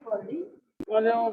आ जाओ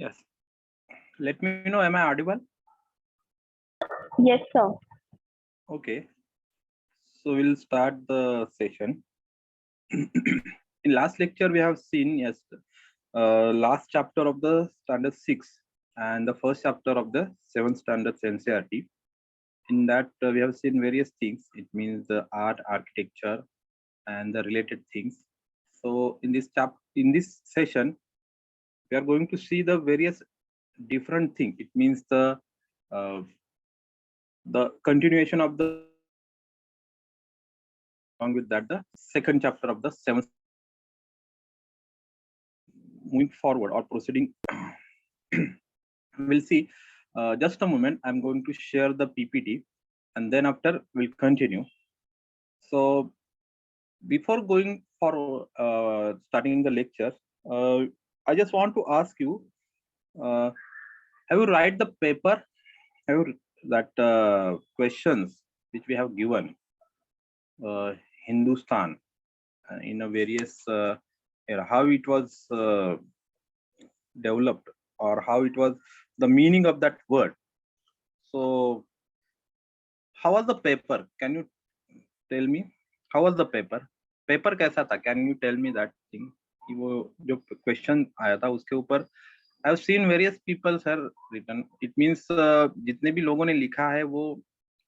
Yes. Let me know, am I audible? Yes, sir. Okay. So we'll start the session. In last lecture, we have seen, yes, last chapter of the standard 6 and the first chapter of the 7th standard NCERT. In that, we have seen various things. It means the art, architecture, and the related things. So in this session, we are going to see the various different things. It means the continuation of the along with that the second chapter of the 7th. Moving forward or proceeding, we'll see. Just a moment. I'm going to share the PPT, and then after we'll continue. So before going for starting the lecture, I just want to ask you: have you write the paper? Have you that questions which we have given Hindustan in a various era, how it was developed or how it was the meaning of that word? So how was the paper? Can you tell me how was the paper? Paper कैसा था? Can you tell me that thing? कि वो जो question आया था उसके ऊपर I have seen various people have written. It means जितने भी लोगों ने लिखा है वो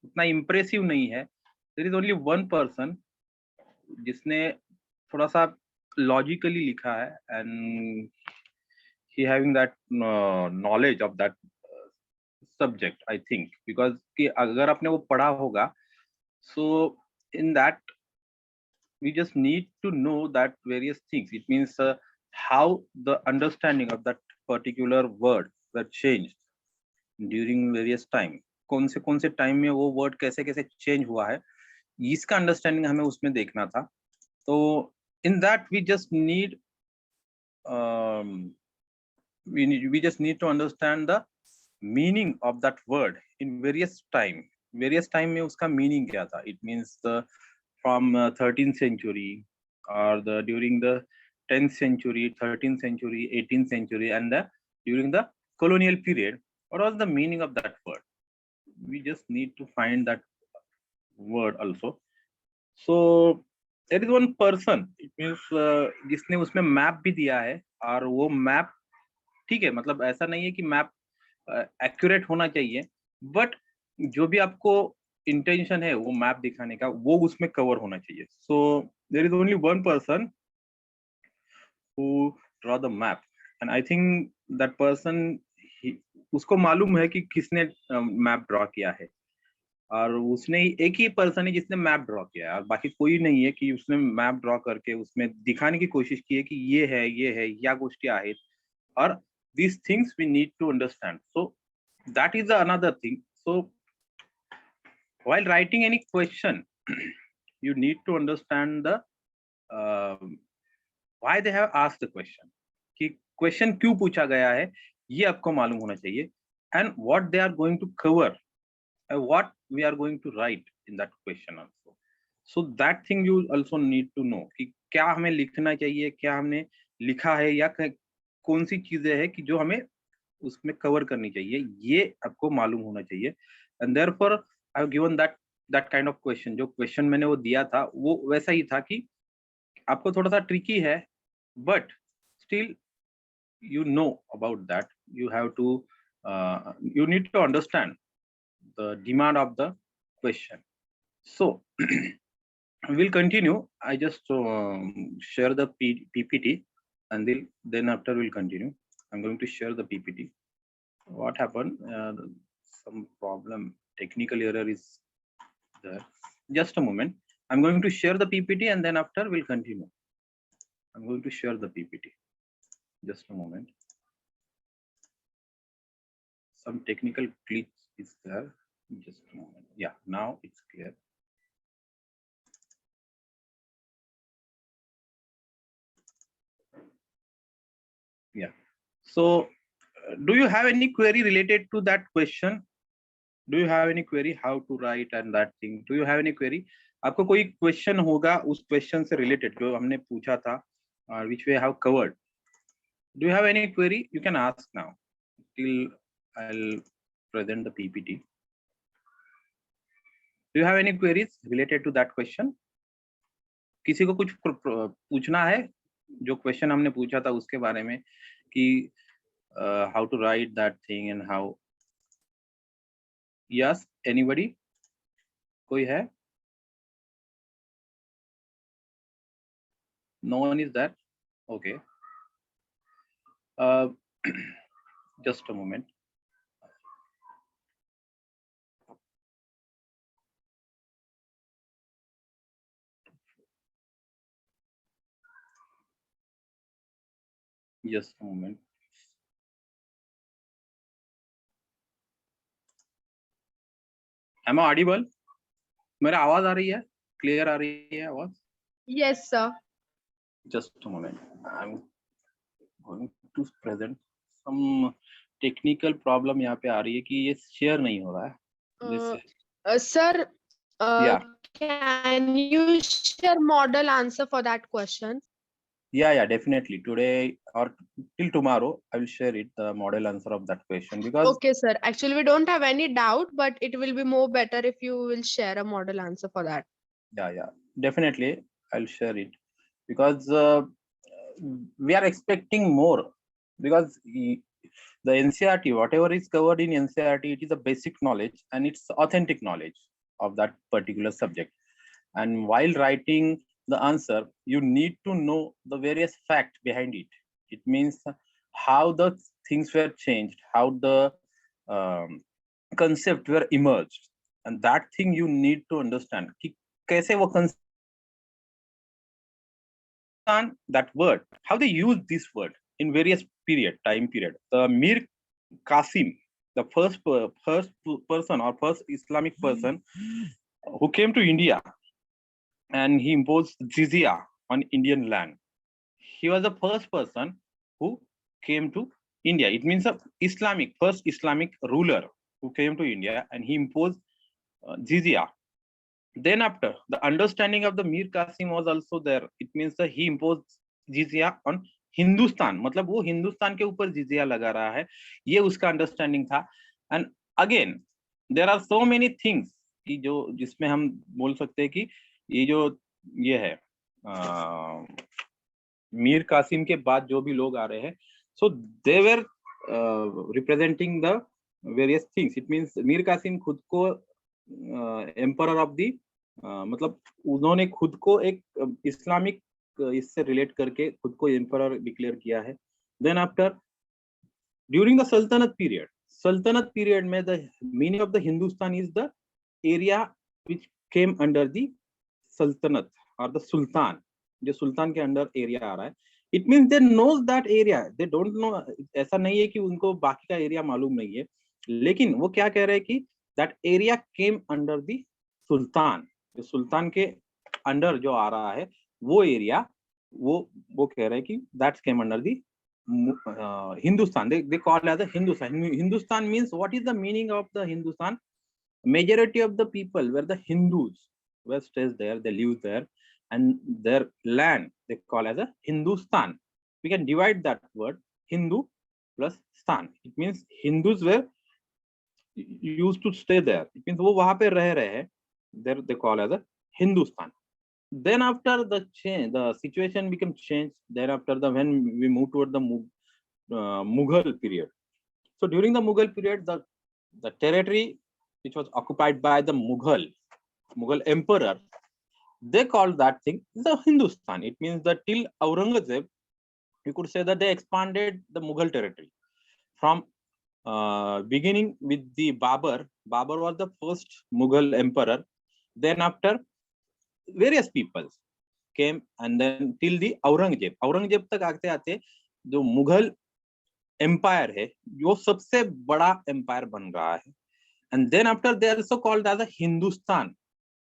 उतना इम्प्रेसिव नहीं है. There is only one person जिसने थोड़ा सा लॉजिकली लिखा है and he having that knowledge of that subject, I think, because कि अगर आपने वो पढ़ा होगा, so in that we just need to know that various things. It means how the understanding of that particular word were changed during various time. कौन से time में वो वर्ड कैसे कैसे चेंज हुआ है, इसका अंडरस्टैंडिंग हमें उसमें देखना था. तो in that we just need we just need to understand the meaning of that word in various time. Various time में उसका meaning क्या था? It means the from 13th century or the during the 10th century, 13th century, 18th century, and during the colonial period. What was the meaning of that word? We just need to find that word also. So there is one person. It means जिसने उसमें map भी दिया है और वो map ठीक है, मतलब ऐसा नहीं है कि मैप एक्यूरेट होना चाहिए, बट जो भी आपको इंटेंशन है वो मैप दिखाने का वो उसमें कवर होना चाहिए. So there is only one person who draw the map and I think that person उसको मालूम है कि किसने मैप ड्रॉ किया है, और उसने एक ही पर्सन है जिसने मैप ड्रॉ किया है और बाकी कोई नहीं है कि उसने मैप ड्रॉ करके उसमें दिखाने की कोशिश की है कि ये है या गोष्टी आहेत. और these things we need to understand. So that is another thing. So while writing any question, you need to understand the why they have asked the question. कि question क्यों पूछा गया है ये आपको मालूम होना चाहिए, and what they are going to cover, what we are going to write in that question also. So that thing you also need to know कि क्या हमें लिखना चाहिए, क्या हमने लिखा है या कौन सी चीजें हैं कि जो हमें उसमें कवर करनी चाहिए, ये आपको मालूम होना चाहिए. And therefore I have given that kind of question. जो क्वेश्चन मैंने वो दिया था वो वैसा ही था कि आपको थोड़ा सा ट्रिकी है, but still you know about that. You have to you need to understand the demand of the question. So we'll continue. I just share the PPT and then after we'll continue. I'm going to share the PPT. What happened? Some problem, technical error is there. Just a moment. I'm going to share the PPT and then after we'll continue. I'm going to share the PPT. Just a moment. Some technical glitch is there. Just a moment. Yeah, now it's clear. Yeah. So do you have any query related to that question? Do you have any query how to write and that thing? Do you have any query? आपको कोई question होगा उस question से related जो हमने पूछा था, which we have covered. Do you have any query? You can ask now. till I'll present the PPT. Do you have any queries related to that question? किसी को कुछ पूछना है जो क्वेश्चन हमने पूछा था उसके बारे में कि how to write that thing and how? Yes, anybody? कोई है? No one is there. Okay. Just a moment. Just a moment. Am I audible? मेरा आवाज आ रही है? Clear आ रही है आवाज? Yes, sir. Just a moment. I'm going to present some technical problem यहाँ पे आ रही है कि ये share नहीं हो रहा है. Sir, Yeah. can you share model answer for that question? Yeah, definitely. Today or till tomorrow, I will share it, the model answer of that question, because Okay, sir. Actually, we don't have any doubt, but it will be more better if you will share a model answer for that. yeah, definitely I'll share it, because we are expecting more, because the NCERT, whatever is covered in NCERT, it is a basic knowledge and it's authentic knowledge of that particular subject. And while writing the answer, you need to know the various facts behind it. It means how the things were changed, how the concept were emerged, and that thing you need to understand. कि कैसे वो that word, how they use this word in various time period. The Mir Qasim, the first person or first Islamic person who came to India, and he imposed jizya on Indian land. He was the first person who came to India. It means a first Islamic ruler who came to India, and he imposed jizya. Then after, the understanding of the Mir Qasim was also there. It means that he imposed jizya on Hindustan. मतलब वो हिंदुस्तान के ऊपर जिजिया लगा रहा है, ये उसका understanding था. And again, there are so many things कि जो जिसमें हम बोल सकते हैं कि ये है मीर कासिम के बाद जो भी लोग आ रहे हैं, so they were representing the various things. It means Mir Qasim खुद को एम्परर ऑफ दी मतलब उन्होंने खुद को एक इस्लामिक इससे रिलेट करके खुद को एम्परर डिक्लेयर किया है. देन आफ्टर ड्यूरिंग द सल्तनत पीरियड में the meaning of the Hindustan is the area which came under the सल्तनत और द सुल्तान, जो सुल्तान के अंडर एरिया आ रहा है. It means they knows that area, they don't know. ऐसा नहीं है कि उनको बाकी का एरिया मालूम नहीं है, लेकिन वो क्या कह रहे हैं कि that area came under the sultan. जो सुल्तान के अंडर जो आ रहा है वो एरिया, वो कह रहे हैं कि that's came under the Hindustan. They call it as a Hindustan. Hindustan means, what is the meaning of the Hindustan? Majority of the people were the Hindus, were stays there, they live there, and their land they call as a Hindustan. We can divide that word Hindu plus Stan. It means Hindus were used to stay there. It means वो वहाँ पे रह रहे हैं. There they call as a Hindustan. Then after the change, the situation became changed. Then after when we move toward the Mughal period. So during the Mughal period, the territory which was occupied by the Mughal emperor, they called that thing the Hindustan. It means that till Aurangzeb, you could say that they expanded the Mughal territory from beginning with the Babur. Babur was the first Mughal emperor. Then after, various peoples came, and then till the Aurangzeb तक आते आते जो Mughal empire है वो सबसे बड़ा empire बन रहा है. And then after they also called as a Hindustan,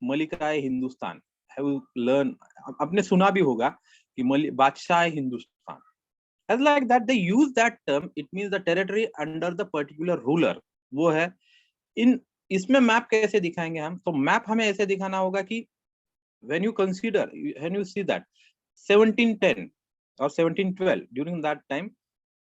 मलिकाए Hindustan. Have you learned? आपने सुना भी होगा कि बादशाह Hindustan. As like that they use that term. It means the territory under the particular ruler. वो है. इसमें मैप कैसे दिखाएंगे हम? तो मैप हमें ऐसे दिखाना होगा कि when you see that 1710 or 1712, during that time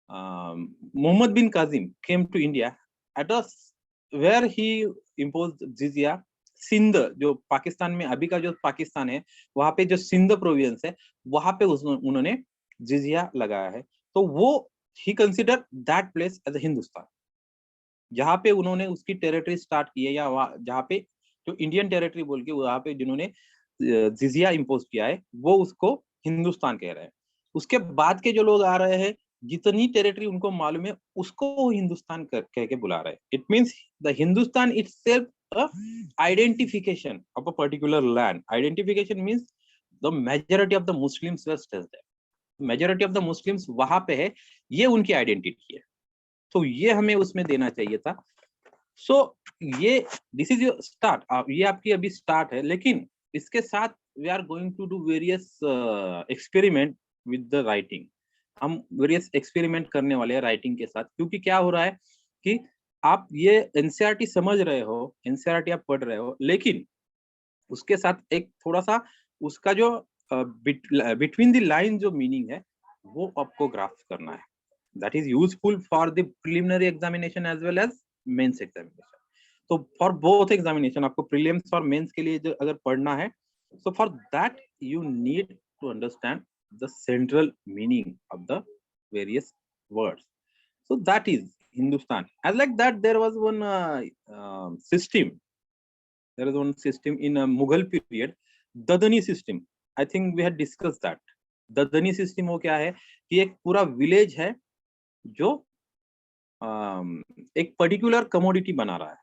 Muhammad bin Qasim came to India, at us where he imposed jizya. Sindh जो पाकिस्तान में अभी का जो पाकिस्तान है वहां पे जो सिंध प्रोविंस है वहां पे उन्होंने जिजिया लगाया है. तो वो ही consider that place as a Hindustan. जहां पे उन्होंने उसकी टेरिटरी स्टार्ट की है या जहां पे जो इंडियन टेरिटरी बोल के वहां पे जिन्होंने जिजिया इम्पोज किया है वो उसको हिंदुस्तान कह रहे हैं. उसके बाद के जो लोग आ रहे हैं जितनी टेरिटरी उनको मालूम है उसको वो हिंदुस्तान कह के बुला रहे हैं. It means the Hindustan itself a identification of a particular land. Identification means the majority of the Muslims were still there. Majority of the Muslims वहां पे है, ये उनकी आइडेंटिटी है. तो ये हमें उसमें देना चाहिए था. सो ये दिस इज योर स्टार्ट. ये आपकी अभी स्टार्ट है, लेकिन इसके साथ we are going to do various experiment with the writing. हम वेरियस एक्सपेरिमेंट करने वाले हैं राइटिंग के साथ, क्योंकि क्या हो रहा है कि आप ये एनसीईआरटी समझ रहे हो, एनसीईआरटी आप पढ़ रहे हो, लेकिन उसके साथ एक थोड़ा सा उसका जो बिटवीन द लाइन जो मीनिंग है वो आपको ग्रास्प करना है. That is useful for the preliminary examination as well as mains examination. तो फॉर बोथ एग्जामिनेशन आपको प्रीलिम्स और मेंस के लिए जो अगर पढ़ना है, so for that you need to understand the central meaning of the various words. So that is Hindustan. As like that, there was one system. There is one system in a Mughal period, Dadani system. I think we had discussed that. Dadani system वो क्या है कि एक पूरा village है जो एक particular commodity बना रहा है.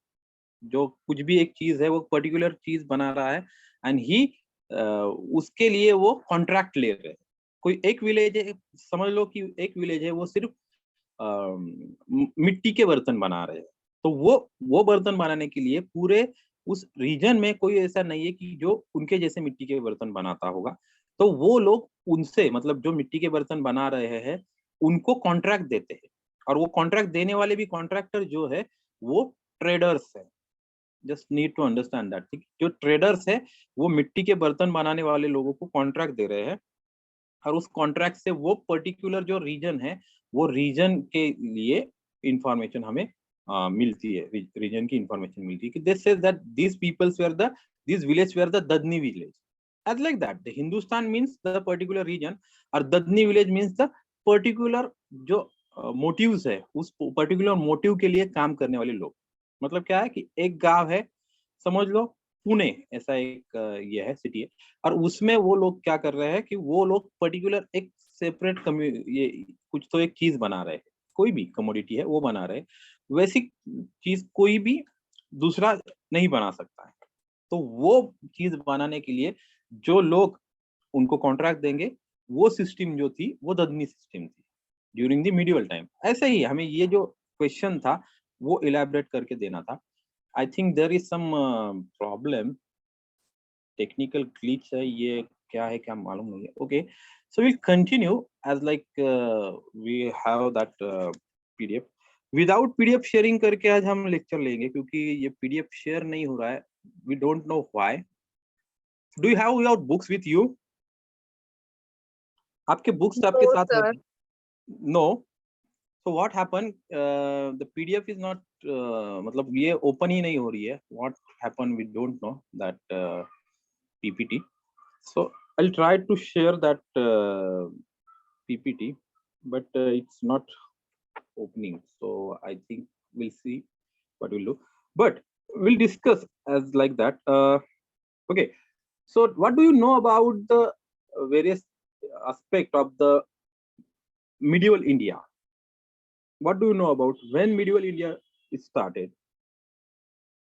जो कुछ भी एक चीज है वो पर्टिकुलर चीज बना रहा है एंड ही उसके लिए वो कॉन्ट्रैक्ट ले रहे हैं. कोई एक विलेज है, समझ लो कि एक विलेज है वो सिर्फ मिट्टी के बर्तन बना रहे हैं. तो वो बर्तन बनाने के लिए पूरे उस रीजन में कोई ऐसा नहीं है कि जो उनके जैसे मिट्टी के बर्तन बनाता होगा. तो वो लोग उनसे मतलब जो मिट्टी के बर्तन बना रहे हैं उनको कॉन्ट्रैक्ट देते हैं. और वो कॉन्ट्रैक्ट देने वाले भी कॉन्ट्रैक्टर जो है वो ट्रेडर्स है. Just need to understand that. जो ट्रेडर्स है वो मिट्टी के बर्तन बनाने वाले लोगों को कॉन्ट्रैक्ट दे रहे हैं और उस कॉन्ट्रैक्ट से वो पर्टिकुलर जो रीजन है वो रीजन के लिए इंफॉर्मेशन हमें मिलती है. रीजन की इंफॉर्मेशन मिलती है कि this says that this peoples were the this village were the Dadni village. As like that the Hindustan means the particular region और Dadni village means the particular जो मोटिव्स है उस पर्टिकुलर मोटिव के लिए काम करने वाले लोग. मतलब क्या है कि एक गांव है, समझ लो पुणे ऐसा एक ये है सिटी है, और उसमें वो लोग क्या कर रहे हैं कि वो लोग पर्टिकुलर एक सेपरेट ये कुछ तो एक चीज बना रहे हैं. कोई भी कमोडिटी है वो बना रहे हैं. वैसी चीज कोई भी दूसरा नहीं बना सकता है. तो वो चीज बनाने के लिए जो लोग उनको कॉन्ट्रैक्ट देंगे वो सिस्टम जो थी वो ददनी सिस्टम थी ड्यूरिंग द मिडिवल टाइम. ऐसे ही हमें ये जो क्वेश्चन था वो इलैबोरेट करके देना था. I think there is some problem, technical glitch है, ये क्या है क्या मालूम नहीं है. Okay, so we'll continue as like we have that PDF. Without PDF sharing करके आज हम लेक्चर लेंगे क्योंकि ये PDF शेयर नहीं हो रहा है. We don't know why. Do you have your books with you? आपके books आपके साथ है? No. So what happened? The PDF is not मतलब ये open ही नहीं हो रही है. What happened? We don't know that PPT. So I'll try to share that PPT, but it's not opening. So I think we'll see what we'll do. But we'll discuss as like that. Okay. So what do you know about the various aspect of the medieval India? What do you know about when medieval India started?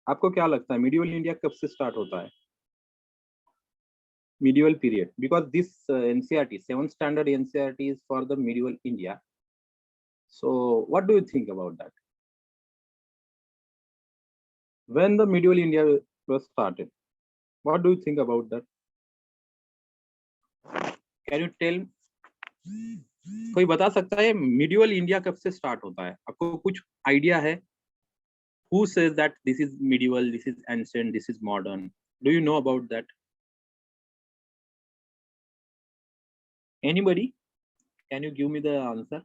आपको क्या लगता है medieval India कब से start होता है? Medieval period, because this NCERT 7th standard NCERT is for the medieval India. So what do you think about that? When the medieval India was started, what do you think about that? Can you tell? कोई बता सकता है medieval India कब से start होता है? आपको कुछ idea है? Who says that this is medieval, this is ancient, this is modern? Do you know about that? Anybody? Can you give me the answer?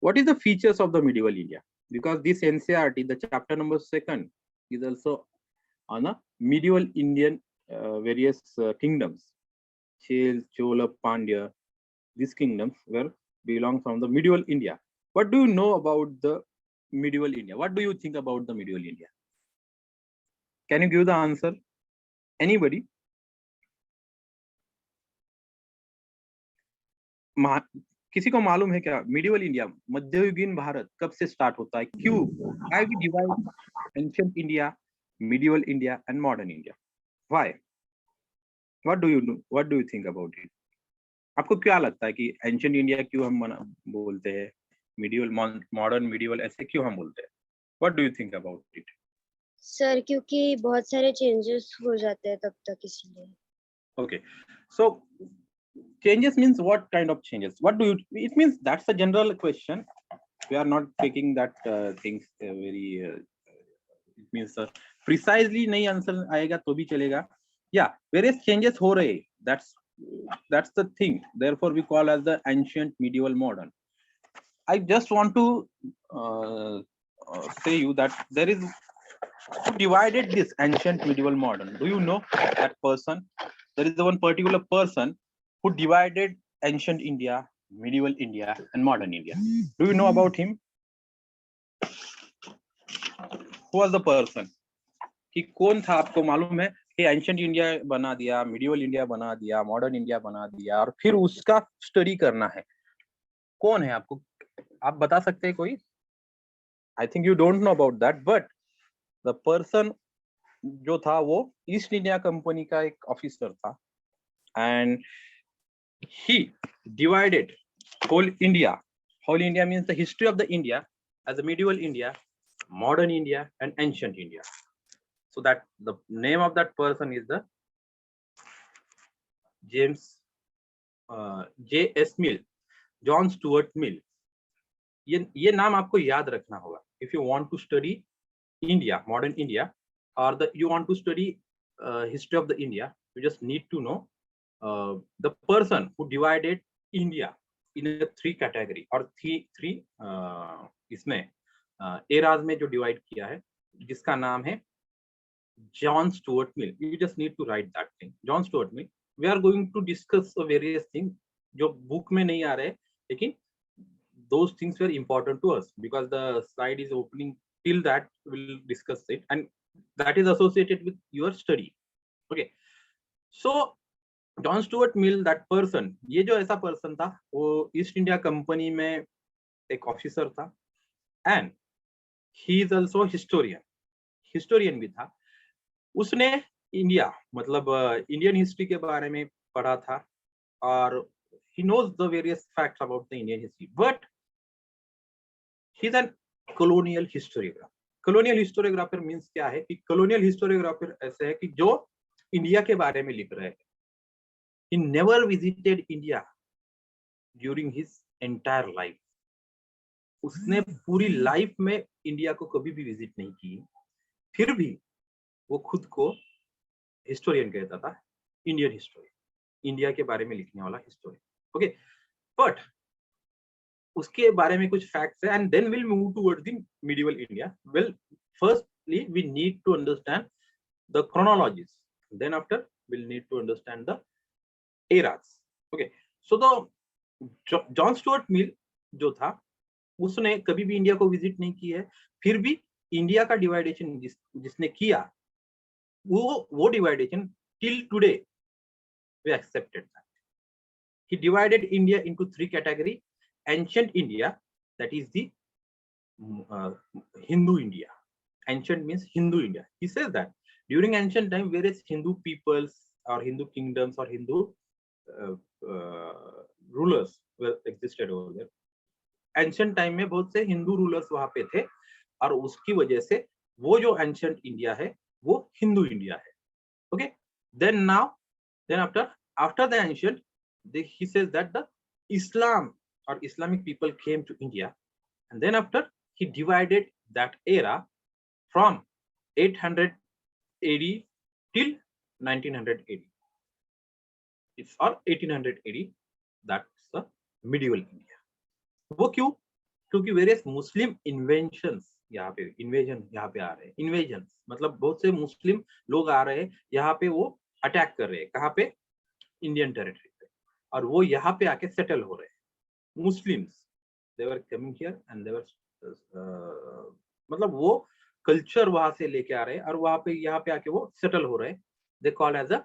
What is the features of the medieval India? Because this NCERT, the chapter number 2 is also on the medieval Indian various kingdoms. Chel, Chola, Pandya, these kingdoms were belong from the medieval India. What do you know about the medieval India? What do you think about the medieval India? Can you give the answer? Anybody? किसी को मालूम है क्या medieval India मध्ययुगीन भारत कब से start होता है? क्यों? Why we divide ancient India, medieval India and modern India? Why? What do you know? What do you think about it? आपको क्या लगता है कि एंशिएंट इंडिया क्यों हम बोलते हैं, मिडिवल मॉडर्न मिडिवल ऐसे क्यों हम बोलते हैं? What do you think about it? Sir क्योंकि बहुत सारे चेंजेस हो जाते हैं तब तक, इसलिए. Okay, so changes means what kind of changes? What do you? It means that's a general question. We are not taking that things very. It means precisely नहीं आंसर आएगा तो भी चलेगा. Yeah, various changes हो रहे. That's the thing. Therefore, we call as the ancient, medieval, modern. I just want to say you that there is who divided this ancient, medieval, modern. Do you know that person? There is the one particular person who divided ancient India, medieval India, and modern India. Do you know about him? Who was the person? कि कौन था, आपको मालूम है कि ancient India बना दिया, medieval India बना दिया, मॉडर्न इंडिया बना दिया और फिर उसका स्टडी करना है? कौन है? आपको आप बता सकते हैं कोई? I think you don't know about that, but the person जो था वो ईस्ट इंडिया कंपनी का एक ऑफिसर था and he divided whole India. Whole India means the history of the India as a medieval India, modern India and ancient India. So that the name of that person is the James J.S. Mill, John Stuart Mill. ये नाम आपको याद रखना होगा. If you want to study India, modern India, or you want to study history of the India, you just need to know the person who divided India in a 3 category or three इसमें eras में जो divide किया है, जिसका नाम है John Stuart Mill. You just need to write that thing, John Stuart Mill. We are going to discuss various thing जो book में नहीं आ रहे, लेकिन those things were important to us because the slide is opening. Till that we'll discuss it and that is associated with your study. Okay, so John Stuart mill, that person, ये जो ऐसा person था वो east India company में एक officer था and he is also historian भी था. उसने इंडिया मतलब इंडियन हिस्ट्री के बारे में पढ़ा था और he knows the various facts about the Indian history, but he is a colonial historiographer. colonial historiographer means क्या है कि colonial historiographer ऐसे है कि जो इंडिया के बारे में लिख रहे हैं. he never visited India during his entire life. उसने पूरी लाइफ में इंडिया को कभी भी विजिट नहीं की, फिर भी वो खुद को हिस्टोरियन कहता था, इंडियन हिस्टोरियन, इंडिया के बारे में लिखने वाला हिस्टोरियन. ओके, बट उसके बारे में कुछ फैक्ट्स है and then will move towards the medieval India. Well, firstly we need to understand the chronologies, then after will need to understand the eras. Okay, so the John Stuart Mill जो था उसने कभी भी India को visit नहीं की है, फिर भी इंडिया का डिवाइडेशन जिसने किया वो divideation till today we accepted that. He divided India into 3 category. Ancient India, that is the Hindu India. Ancient means Hindu India. He says that during ancient time various Hindu peoples और Hindu kingdoms और Hindu rulers existed over there. Ancient time में बहुत से Hindu rulers वहां पे थे और उसकी वजह से वो जो एंशिएंट इंडिया है वो हिंदू इंडिया है. Okay, then after the ancient he says that the Islam or Islamic people came to India and then after he divided that era from 800 AD till 1900 AD. It's or 1800 AD. That's the medieval India. वो क्यों? क्योंकि various मुस्लिम inventions यहाँ पे invasion यहाँ पे आ रहे हैं। Invasion मतलब बहुत से मुस्लिम लोग आ रहे हैं यहाँ पे, वो अटैक कर रहे हैं कहाँ पे, इंडियन टेरिटरी पे, और वो यहाँ पे आके सेटल हो रहे हैं। Muslims they were coming here and they were मतलब वो कल्चर वहां से लेके आ रहे हैं और वहां पे यहाँ पे आके वो सेटल हो रहे हैं। They call as a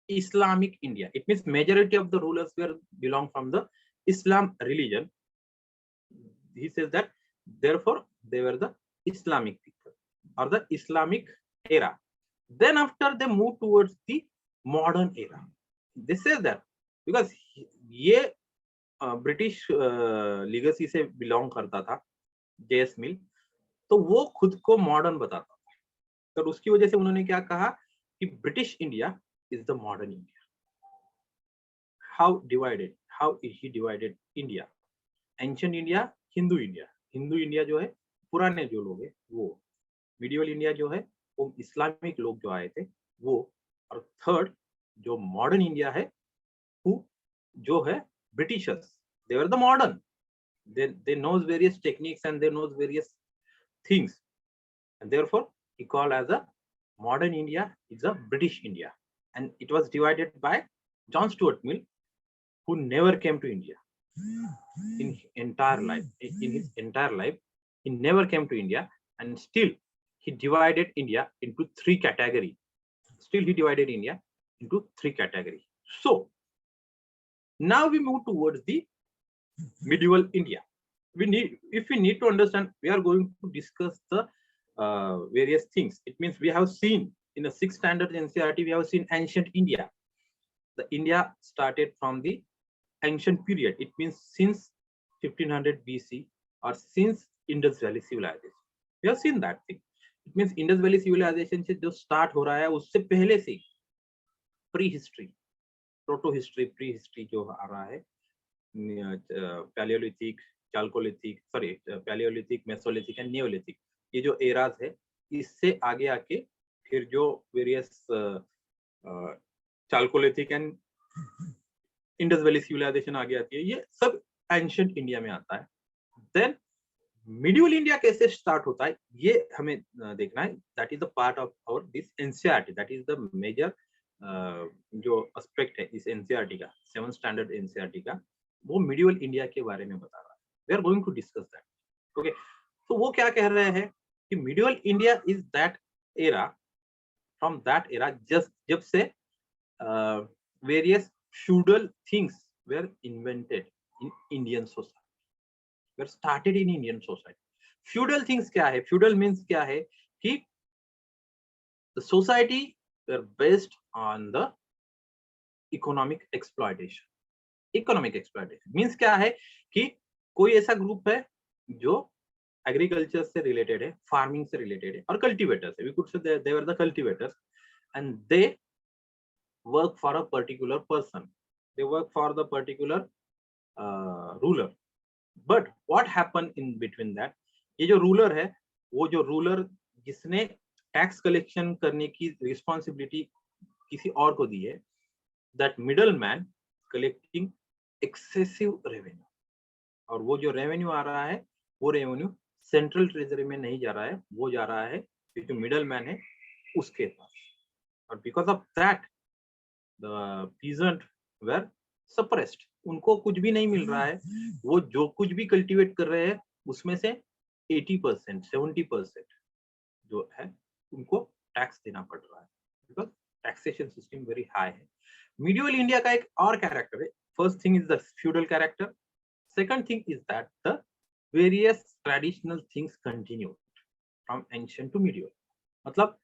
Islamic India. It means majority of the rulers were belong from the Islam religion. He says that therefore they were the Islamic people or the Islamic era. Then after they move towards the modern era. They say that because ये British legacy से belong करता था JS मिल, तो वो खुद को modern बताता था। तो उसकी वजह से उन्होंने क्या कहा कि British India is the modern India. How divided? How is he divided India? Ancient India, Hindu India. Hindu India जो है पुराने जो लोग हैं वो, medieval India जो है वो इस्लामिक लोग जो आए थे वो, और थर्ड जो मॉडर्न इंडिया है वो जो है Britishers, they were the modern. They knows various techniques and they knows various things, and therefore he called as a modern India is a British India. And it was divided by John Stuart Mill, who never came to India in his entire life. In his entire life, he never came to India, and still he divided India into three categories. Still he divided India into three categories. So now we move towards the medieval India. If we need to understand, we are going to discuss the various things. It means we have seen in the 6th standard NCERT, we have seen ancient India. The India started from the ancient period. It means since 1500 BC or since Indus Valley civilization. We have seen that thing. It means Indus Valley civilization से जो start हो रहा है उससे पहले से pre-history, proto-history, pre-history जो आ रहा है, Paleolithic, Chalcolithic, sorry, Paleolithic, Mesolithic and Neolithic, ये जो eras है, इससे आगे आके फिर जो various chalcolithic and Indus Valley Civilisation आगे आती है, ये सब एंशिएंट इंडिया में आता है। देन मिडिवल इंडिया कैसे स्टार्ट होता है ये हमें देखना है। That is the part of our this NCERT, that is the major जो एस्पेक्ट है इस एनसीईआरटी का, 7th स्टैंडर्ड एनसीईआरटी का, वो मिडिवल इंडिया के बारे में बता रहा है। We are going to discuss that. Okay, तो वो क्या कह रहे हैं कि medieval India is that era, from that era, just जब से various feudal things were invented in Indian society, were started in Indian society. Feudal things क्या है? Feudal means क्या है कि the society were based on the economic exploitation. Economic exploitation means क्या है कि कोई ऐसा ग्रुप है जो एग्रीकल्चर से रिलेटेड है, फार्मिंग से रिलेटेड है, और कल्टीवेटर्स है। We could say they were the cultivators and they work for a particular person, they work for the particular ruler. But what happen in between that, ये जो ruler है, वो जो रूलर जिसने टैक्स कलेक्शन करने की responsibility किसी और को दी है, that middle man collecting excessive revenue, और वो जो रेवेन्यू आ रहा है वो रेवेन्यू सेंट्रल ट्रेजरी में नहीं जा रहा है, वो जा रहा है जो मिडल मैन है उसके पास। और because of that the peasant were suppressed, उनको कुछ भी नहीं मिल रहा है। वो जो कुछ भी कल्टीवेट कर रहे हैं उसमें से 80%, 70% जो है उनको टैक्स देना पड़ रहा है, because taxation system very high है। मिडिवल इंडिया का एक और कैरेक्टर है। First thing is the feudal character, second thing is that the various traditional things continue from ancient to medieval. मतलब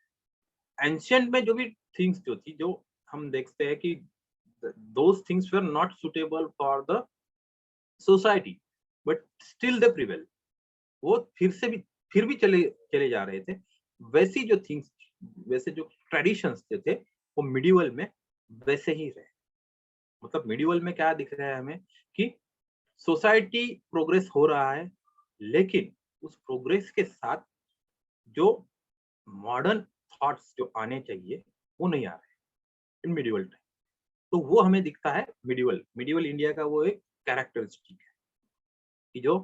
ancient में जो भी things जो थी, जो हम देखते हैं कि those things were not suitable for the society, but still they prevail. वो फिर भी चले जा रहे थे। वैसी जो things, वैसे जो traditions जो थे वो medieval में वैसे ही रहे। मतलब medieval में क्या दिख रहा है हमें कि सोसाइटी प्रोग्रेस हो रहा है, लेकिन उस प्रोग्रेस के साथ जो मॉडर्न थॉट्स जो आने चाहिए वो नहीं आ रहे इन मिडिवल टाइम। तो वो हमें दिखता है मिडिवल इंडिया का वो एक कैरेक्टरिस्टिक है कि जो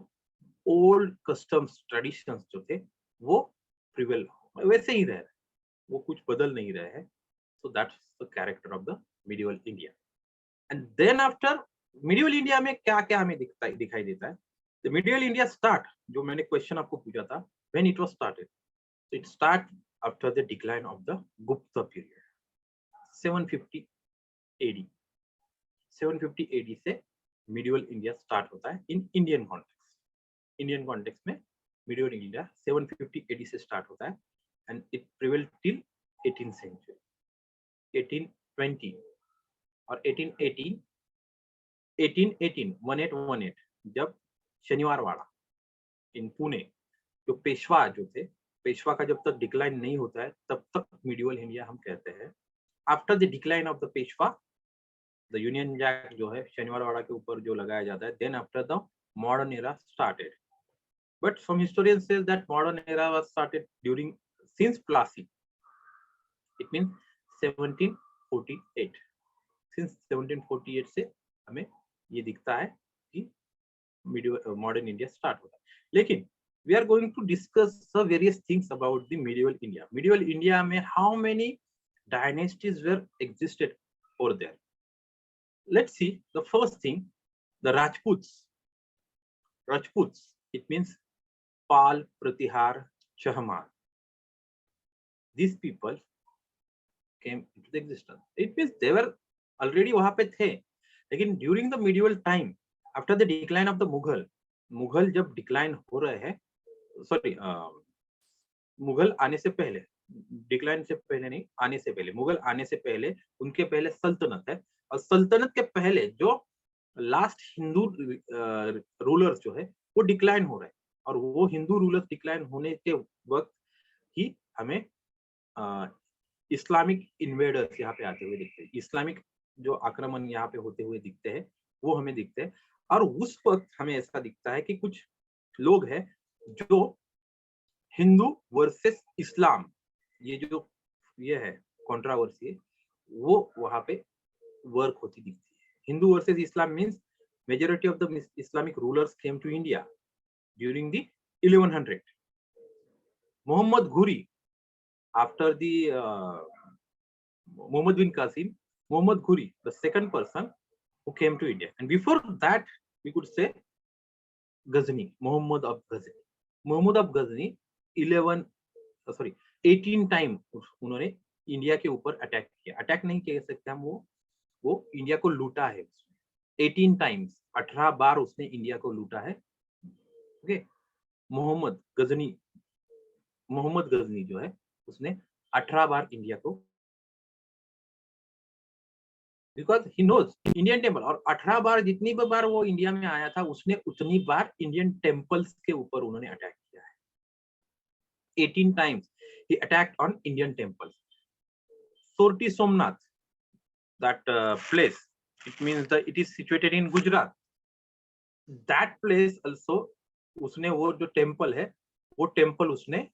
ओल्ड कस्टम्स ट्रेडिशंस जो थे वो प्रिवेल वैसे ही रह रहे, वो कुछ बदल नहीं रहे हैं. So that's the character of the medieval India. And then after medieval India में क्या क्या हमें दिखाई देता है. द मिडिवल इंडिया स्टार्ट, जो मैंने क्वेश्चन आपको पूछा था, when it was started. So it start after the decline of the Gupta period, 750 AD. 750 AD से medieval India start होता है in Indian context. Indian context में medieval India 750 AD से start होता है and it prevailed till 18th century, 1820 और 1818, 1818 जब शनिवार वाड़ा in पुणे, जो पेशवा जो थे, पेशवा का जब तक डिक्लाइन नहीं होता है तब तक मिडिवल इंडिया हम कहते हैं. After the decline of the Peshwa, the Union Jack जो है शनिवार वाड़ा के ऊपर जो लगाया जाता है, then after the modern era started. But some historians says that modern era was started during since Plassey. It means 1748. Since 1748 से हमें ये दिखता है कि मिडिवल मॉडर्न इंडिया स्टार्ट होता है. लेकिन we are going to discuss the various things about the medieval India. Medieval India में how many dynasties were existed over there? Let's see. The first thing, the Rajputs. Rajputs, it means Pal, Pratihar, Chahmar. These people came into the existence. It means they were already वहाँ पे थे. लेकिन during the medieval time, after the decline of the Mughal जब decline हो रहे हैं, sorry Mughal आने से पहले, डिक्लाइन से पहले नहीं, आने से पहले, मुगल आने से पहले उनके पहले सल्तनत है, और सल्तनत के पहले जो लास्ट हिंदू रूलर्स जो है वो डिक्लाइन हो रहे हैं, और वो हिंदू रूलर्स डिक्लाइन होने के वक्त ही हमें इस्लामिक इन्वेडर्स यहाँ पे आते हुए दिखते हैं. इस्लामिक जो आक्रमण यहाँ पे होते हुए दिखते हैं वो हमें दिखते हैं. और उस वक्त हमें ऐसा दिखता है कि कुछ लोग हैं जो हिंदू वर्सेस इस्लाम, ये जो ये है कंट्रोवर्सी, वो वहां पे वर्क होती दिखती है. Hindu versus Islam means majority of the Islamic rulers came to India during the 1100. Mohammad Ghuri, after the Muhammad bin Qasim, Muhammad Ghuri, the second person who came to India, and before that we could say Ghazni, Muhammad of Ghazni. Muhammad of Ghazni 18 time उन्होंने India के ऊपर attack किया. Attack नहीं कह सकते हम, वो India को लूटा है. 18 टाइम्स, 18 बार उसने इंडिया को लूटा है. ओके, मोहम्मद गजनी जो है उसने 18 बार इंडिया को, because he knows Indian temple, और 18 बार जितनी बार वो इंडिया में आया था उसने उतनी बार इंडियन टेम्पल्स के ऊपर उन्होंने अटैक किया है. 18 times he attacked on Indian temples. Sorti Somnath, that place, it means that it is situated in Gujarat. That place also, उसने वो जो टेम्पल है वो टेम्पल उसने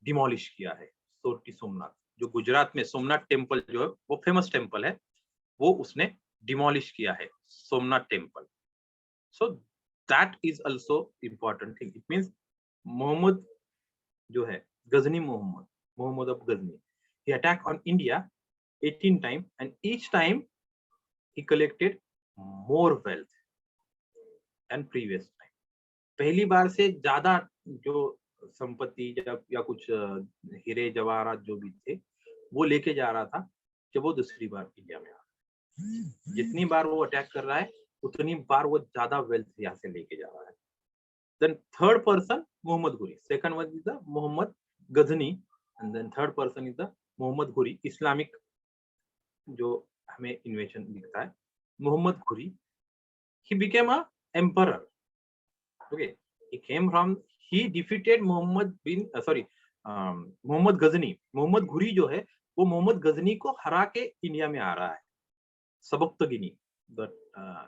डिमोलिश किया है. सोरटी सोमनाथ जो गुजरात में सोमनाथ टेम्पल जो है वो फेमस टेम्पल है, वो उसने डिमोलिश किया है, Somnath temple. So that is also important thing. It means Mohammad जो है Ghazni, Mohammad of Ghazni, he attacked on India 18 times, and each time he collected more wealth than previous time. पहली बार से ज्यादा जो संपत्ति या कुछ हीरे जवाहरात जो भी थे वो लेके जा रहा था जब वो दूसरी बार इंडिया में आ रहा. जितनी बार वो अटैक कर रहा है उतनी बार वो ज्यादा वेल्थ यहाँ से लेके जा रहा है. Then third person Muhammad Ghuri, second one is the Muhammad Ghazni, and then third person is the Muhammad Ghuri. Islamic जो हमें इन्वेशन दिखता है, Muhammad Ghuri, he became a emperor. Okay, he defeated Muhammad Ghazni. Muhammad Ghuri जो है वो मोहम्मद गजनी को हरा के इंडिया में आ रहा है. सबक्तगिनी, द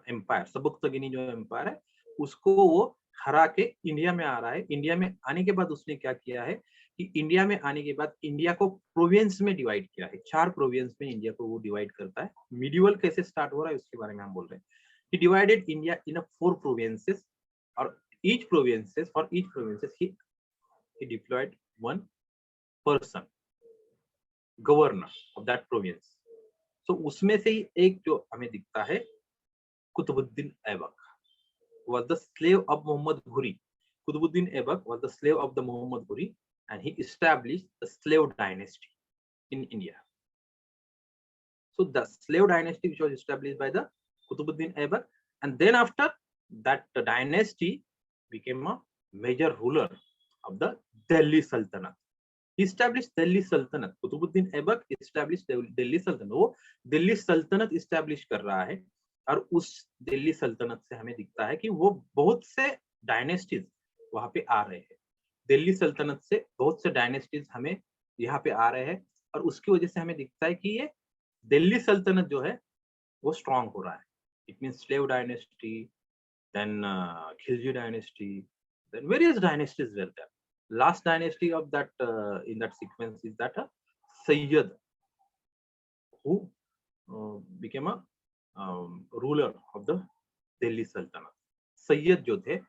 एम्पायर, सबक्तगिनी जो एम्पायर है उसको वो हरा के इंडिया में आ रहा है. इंडिया में आने के बाद उसने क्या किया है कि इंडिया में आने के बाद इंडिया को प्रोविंस में डिवाइड किया है. 4 प्रोविंस में इंडिया को वो डिवाइड करता है. मिडिवल कैसे स्टार्ट हो रहा है उसके बारे में हम बोल रहे हैं. ही डिवाइडेड इंडिया इन 4 प्रोविंसेस, और each provinces, for each provinces he deployed one person, governor of that province. So उसमें से ही एक जो हमें दिखता है, Qutubuddin Aibak was the slave of Muhammad Ghuri. Qutbuddin Aibak was the slave of the Muhammad Ghuri, and he established the slave dynasty in India. So the slave dynasty which was established by the Qutbuddin Aibak, and then after that the dynasty became a major ruler of the Delhi Sultanate. He established Delhi Sultanate. Qutbuddin Aibak established Delhi Sultanate. वो दिल्ली सल्तनत establish कर रहा है, और उस दिल्ली सल्तनत से हमें दिखता है कि वो बहुत से डायनेस्टीज वहां पे आ रहे हैं। दिल्ली सल्तनत से बहुत से डायनेस्टीज हमें यहाँ पे आ रहे हैं, और उसकी वजह से हमें दिखता है कि ये दिल्ली सल्तनत जो है वो स्ट्रांग हो रहा है। It means slave dynasty, then Khilji dynasty, then various dynasties were there. Last dynasty of that in that sequence is that Sayyid, who became a ruler of the Delhi Sultanate. Sayyid jo the,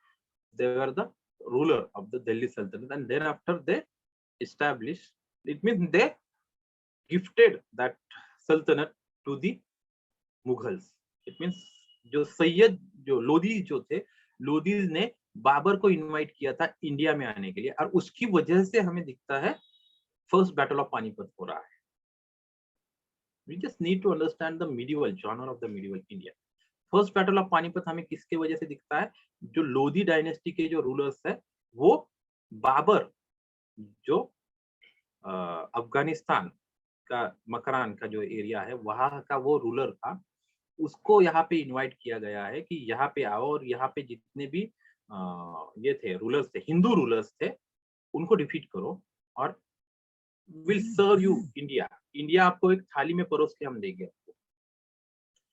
they were the ruler of the Delhi Sultanate, and then after they established, it means they gifted that Sultanate to the Mughals. It means जो सैयद जो लोधी जो थे, लोधीज ने बाबर को invite किया था India में आने के लिए, और उसकी वजह से हमें दिखता है फर्स्ट बैटल ऑफ पानीपत हो रहा है. We just need to understand the medieval genre of the medieval India. First battle of Panipat हमें किसके वजह से दिखता है? जो लोधी डायनेस्टी के जो रूलर्स है, वो बाबर जो अफगानिस्तान का मकरान का जो एरिया है वहां का वो रूलर था, उसको यहाँ पे इनवाइट किया गया है कि यहाँ पे आओ और यहाँ पे जितने भी ये थे रूलर्स थे, हिंदू रूलर्स थे, उनको डिफीट करो और will serve you India. India आपको एक थाली में परोस के हम देंगे, आपको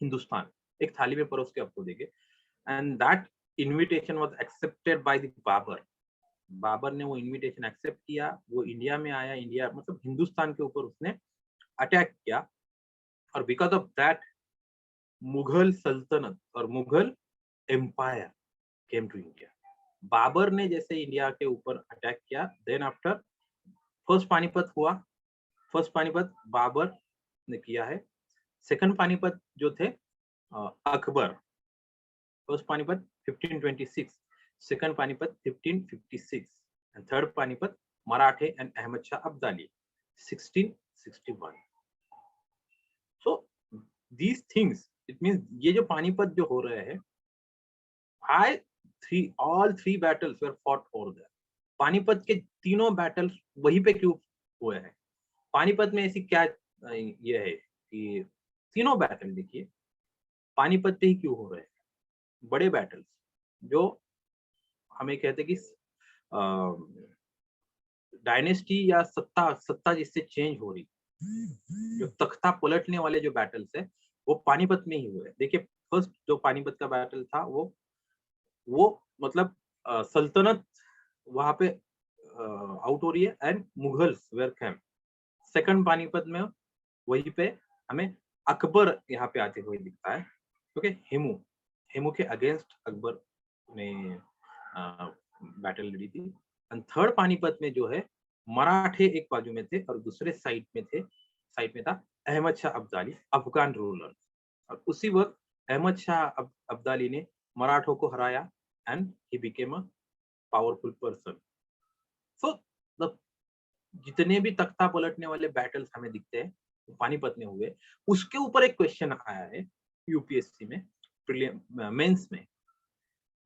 हिंदुस्तान एक थाली में परोस के आपको देंगे. And that invitation was accepted by the Babur. Babur ने वो इनविटेशन एक्सेप्ट किया, वो इंडिया में आया, इंडिया मतलब हिंदुस्तान के ऊपर उसने अटैक किया, और बिकॉज ऑफ दैट मुगल सल्तनत और Mughal empire came to India. Babur ने जैसे इंडिया के ऊपर अटैक किया, देन आफ्टर फर्स्ट पानीपत हुआ. फर्स्ट पानीपत बाबर ने किया है. सेकंड पानीपत जो थे Akbar. First Panipat 1526, second Panipat 1556, and third Panipat मराठे and Ahmad Shah Abdali 1661. So these things, it means ये जो पानीपत जो हो रहे हैं, all three battles were fought over there. Panipat के तीनों बैटल वहीं पे क्यों हुए हैं? पानीपत में ऐसी क्या ये है कि तीनों बैटल देखिए पानीपत पे ही क्यों हो रहे हैं? बड़े बैटल्स जो हमें कहते हैं कि डायनेस्टी या सत्ता जिससे चेंज हो रही, जो तख्ता पलटने वाले जो बैटल्स है वो पानीपत में ही हुए. देखिए फर्स्ट जो पानीपत का बैटल था वो मतलब सल्तनत वहां पे आउट हो रही है and Mughals were came. Second Panipat में वहीं पे हमें अकबर यहाँ पे आते हुए दिखता है. ओके, हेमू के अगेंस्ट अकबर ने बैटल लड़ी थी. एंड थर्ड पानीपत में जो है मराठे एक बाजू में थे और दूसरे साइड में था अहमद शाह अब्दाली, अफगान रूलर. और उसी वक्त अहमद शाह अब्दाली ने मराठों को हराया and he became a powerful person. So जितने भी तख्ता पलटने वाले बैटल्स हमें दिखते हैं पानीपत में हुए. उसके ऊपर एक क्वेश्चन आया है यूपीएससी में मेंस में,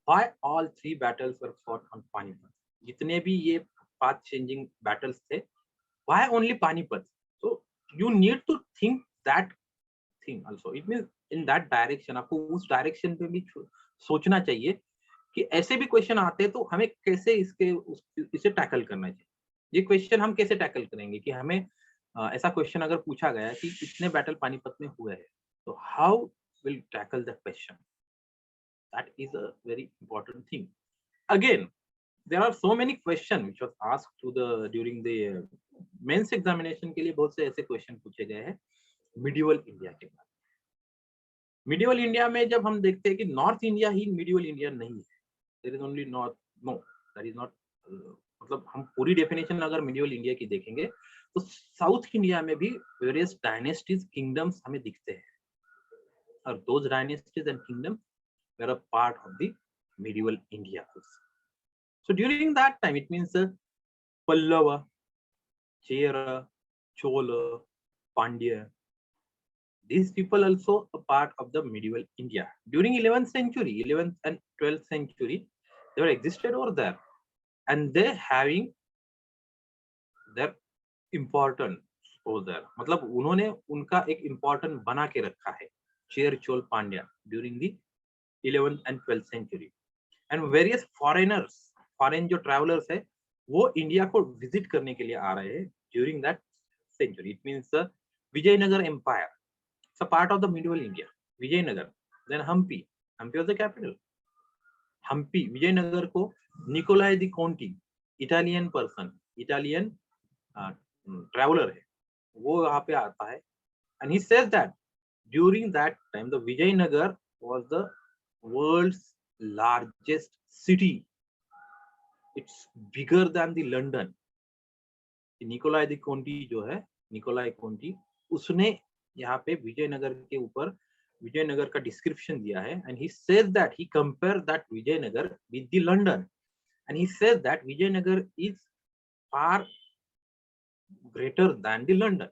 why all three battles were fought on Panipat. जितने भी ये पाथ चेंजिंग बैटल्स थे, why only Panipat? So you need to think that thing also. It means in that direction, आपको उस डायरेक्शन पे भी सोचना चाहिए कि ऐसे भी क्वेश्चन आते हैं तो हमें कैसे इसे टैकल करना चाहिए. ये क्वेश्चन हम कैसे टैकल करेंगे कि हमें ऐसा क्वेश्चन अगर पूछा गया कि कितने बैटल पानीपत में हुए हैं, तो how will tackle that question. That is a very important thing. Again there are so many questions which was asked to the during the mains examination के लिए बहुत से ऐसे क्वेश्चन पूछे गए हैं मिडिवल इंडिया के बारे में. मिडिवल इंडिया में जब हम देखते हैं कि नॉर्थ इंडिया ही मिडिवल इंडिया नहीं है, there is only not, no, that is not, मतलब हम पूरी डेफिनेशन अगर मिडिवल इंडिया की देखेंगे तो साउथ इंडिया में भी वेरियस डायनेस्टीज किंगडम्स हमें दिखते हैं, और those dynasties and kingdom were a part of the medieval India also. So during that time, it means Pallava, Chera, Chola, Pandya, these people also a part of the medieval India. During 11th century, 11th and 12th century, they were existed over there, and they having their importance over there. मतलब उन्होंने उनका एक important बना के रखा है, Chera Chola Pandya, during the 11th and 12th century. And various foreigners, foreign जो travelers है, वो इंडिया को विजिट करने के लिए आ रहे हैं during that century. It means the Vijayanagar Empire. It's a part of the medieval India. Vijayanagar, then Hampi. Hampi was the capital. Hampi, Vijayanagar को Nicolai di Conti, Italian person, Italian traveler है, वो यहाँ पे आता है, and he says that during that time the Vijayanagar was the world's largest city. It's bigger than the London. Nikolai the Conti जो है, Nikolai Conti, उसने यहाँ पे विजयनगर के ऊपर विजयनगर का डिस्क्रिप्शन दिया है, and he says that he compared that Vijayanagar with the London, and he says that Vijayanagar is far greater than the London.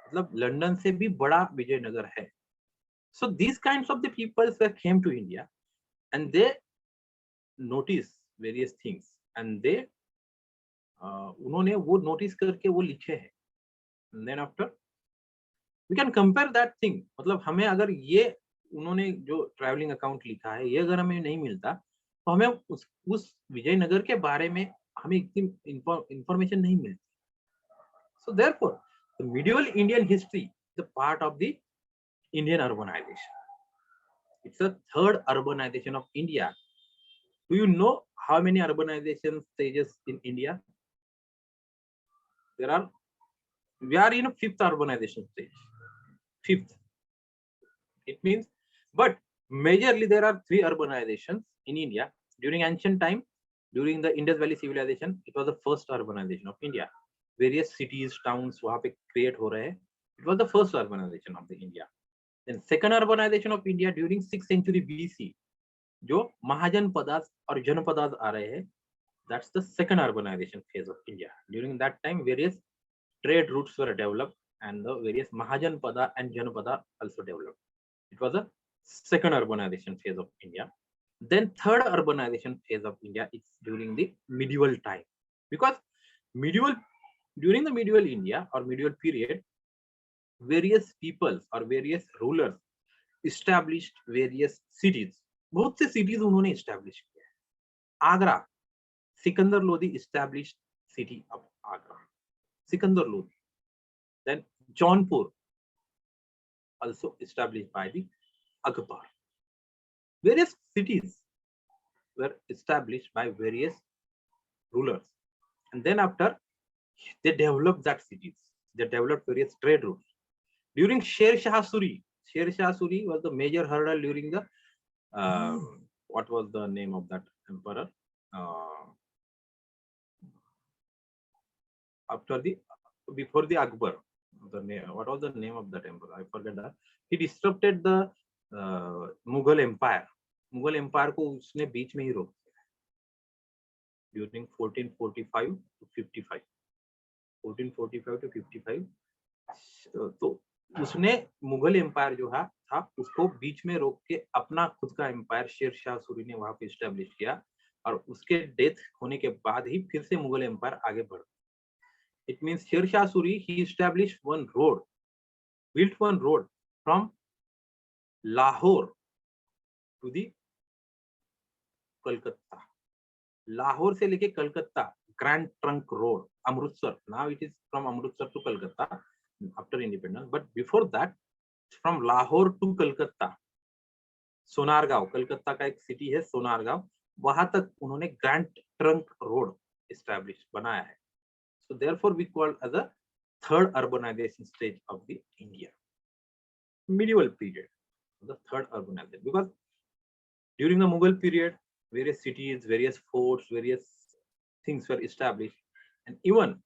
मतलब लंदन से भी बड़ा विजयनगर है. So these kinds of the people that came to India, and they notice various things, and they उन्होंने वो notice करके वो लिखे हैं. And then after we can compare that thing. मतलब हमें अगर ये उन्होंने जो ट्रैवलिंग अकाउंट लिखा है, ये अगर हमें नहीं मिलता तो हमें उस विजयनगर के बारे में हमें इतनी इंफॉर्मेशन नहीं मिलती. So therefore, the medieval Indian history is a part of the Indian urbanization. It's the third urbanization of India. Do you know how many urbanization stages in India? We are in a fifth urbanization stage. Fifth. It means, but majorly there are three urbanizations in India. During ancient time, during the Indus Valley civilization, it was the first urbanization of India. Various cities, towns वहाँ पे create हो रहे हैं. It was the first urbanization of the India. Then second urbanization of India during 6th century BC, जो महाजनपदास और जनपदास आ रहे हैं, that's the second urbanization phase of India. During that time, various trade routes were developed, and the various Mahajanpada and Janapada also developed. It was a second urbanization phase of India. Then third urbanization phase of India is during the medieval time, because during the medieval India or medieval period, various peoples or various rulers established various cities. बहुत से cities उन्होंने establish किया है. Agra, Sikandar Lodhi established city of Agra. Sikandar Lodi. Then Jaunpur, also established by the Akbar. Various cities were established by various rulers, and then after they developed that cities, they developed various trade routes. During Sher Shah Suri was the major hurdle during the what was the name of that emperor? Before the Akbar, what was the name of that emperor? I forget that. He disrupted the Mughal Empire. Mughal Empire को उसने बीच में ही रोक दिया. During 1445 to 55. 1445 to 55. तो उसने Mughal empire जो था उसको बीच में रोक के अपना खुद का एम्पायर शेर शाह सूरी ने वहां पे इस्टेब्लिश किया, और उसके डेथ होने के बाद ही फिर से मुगल एम्पायर आगे बढ़ा. It means Sher Shah Suri, he established built one road from Lahore to the Kolkata. Lahore से लेके Calcutta, Grand Trunk Road, Amritsar. Now it is from Amritsar to Kolkata after independence. But before that, from Lahore to Kolkata, Sonargaon, Calcutta का एक city है सोनारगांव, वहां तक उन्होंने Grand Trunk Road established बनाया है. So therefore, we call as a third urbanization stage of the India. Medieval period, the third urbanization, because during the Mughal period, various cities, various forts, various things were established, and even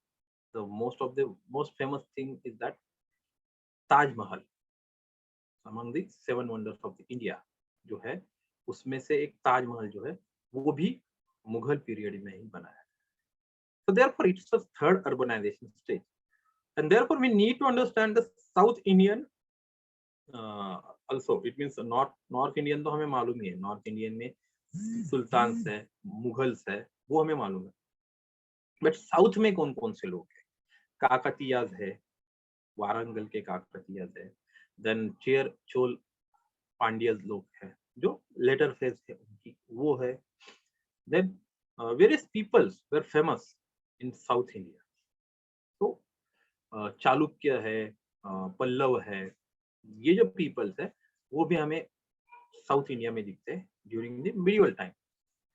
the most famous thing is that Taj Mahal, among the 7 wonders of the India, जो है उसमें से एक ताजमहल जो है वो भी Mughal period में ही बना है. So therefore it's the third urbanization stage, and therefore we need to understand the South Indian also. It means North Indian तो हमें मालूम ही है, North Indian में सुल्तान्स है, मुगल्स है, वो हमें मालूम है. बट साउथ में कौन कौन से लोग हैं? काकतीयाज है, वारंगल के काकतीयाज है, देन चेर चोल पांड्यज लोग हैं जो लेटर फेज है उनकी, वो है. Then various peoples were famous in South India. तो चालुक्य है, पल्लव है, ये जो पीपल्स है वो भी हमें साउथ इंडिया में दिखते हैं during the medieval time,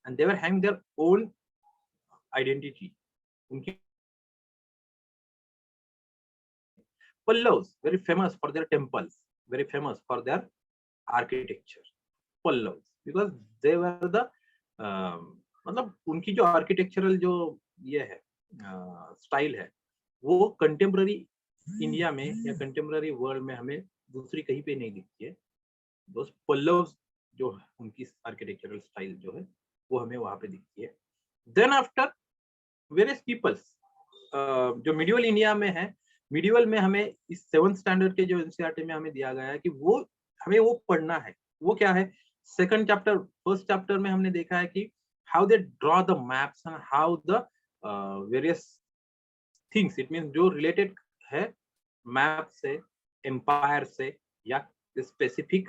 and they were having their own identity. उनकी Pallavs very famous for their temples, very famous for their architecture. Pallavs because they were the मतलब उनकी जो आर्किटेक्चरल जो ये है स्टाइल है वो कंटेम्प्ररी इंडिया में या कंटेम्प्ररी वर्ल्ड में हमें दूसरी कहीं पे नहीं दिखती है. दोस्त पल्लव्स जो उनकी आर्किटेक्चरल स्टाइल जो है वो हमें वहां पे दिखती है. देन आफ्टर वेरियस पीपल्स जो मिडिवल इंडिया में है, मिडिवल में हमें इस 7th स्टैंडर्ड के जो एनसीईआरटी में हमें दिया गया है कि वो हमें वो पढ़ना है. वो क्या है? 2nd चैप्टर, 1st चैप्टर में हमने देखा है कि how they draw the maps and how the various things, it means जो रिलेटेड है मैप से, एम्पायर से या स्पेसिफिक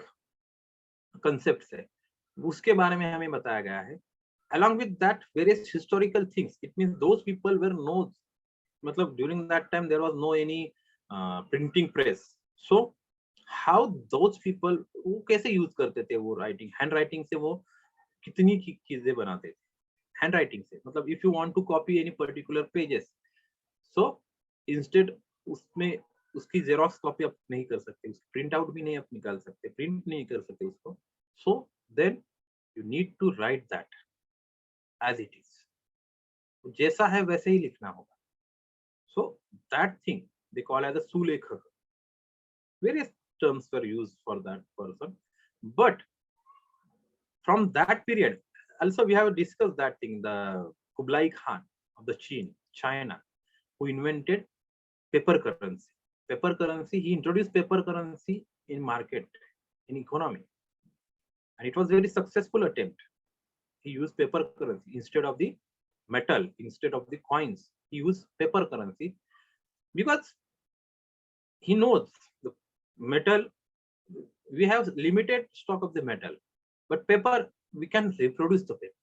कंसेप्ट से, उसके बारे में हमें बताया गया है. along with that various historical things, it means those people were no, मतलब during that time there was no any printing press. So how those people वो कैसे यूज करते थे वो राइटिंग, हैंड राइटिंग से वो कितनी चीजें बनाते थे हैंड राइटिंग से. मतलब if you want to copy any particular pages, so instead उसमें उसकी जेरोक्स कॉपी आप नहीं कर सकते, उसकी प्रिंट आउट भी नहीं आप निकाल सकते, प्रिंट नहीं कर सकते उसको. So then you need to write that as it is. जैसा है वैसे ही लिखना होगा. So that thing they call as a sulekha. Various terms were used for that person, but from that period also we have discussed that thing, the Kublai Khan of the China, who invented paper currency. Paper currency, he introduced paper currency in market, in economy, and it was a very successful attempt. He used paper currency instead of the metal, instead of the coins. He used paper currency because he knows the metal, we have limited stock of the metal, but paper we can reproduce the paper,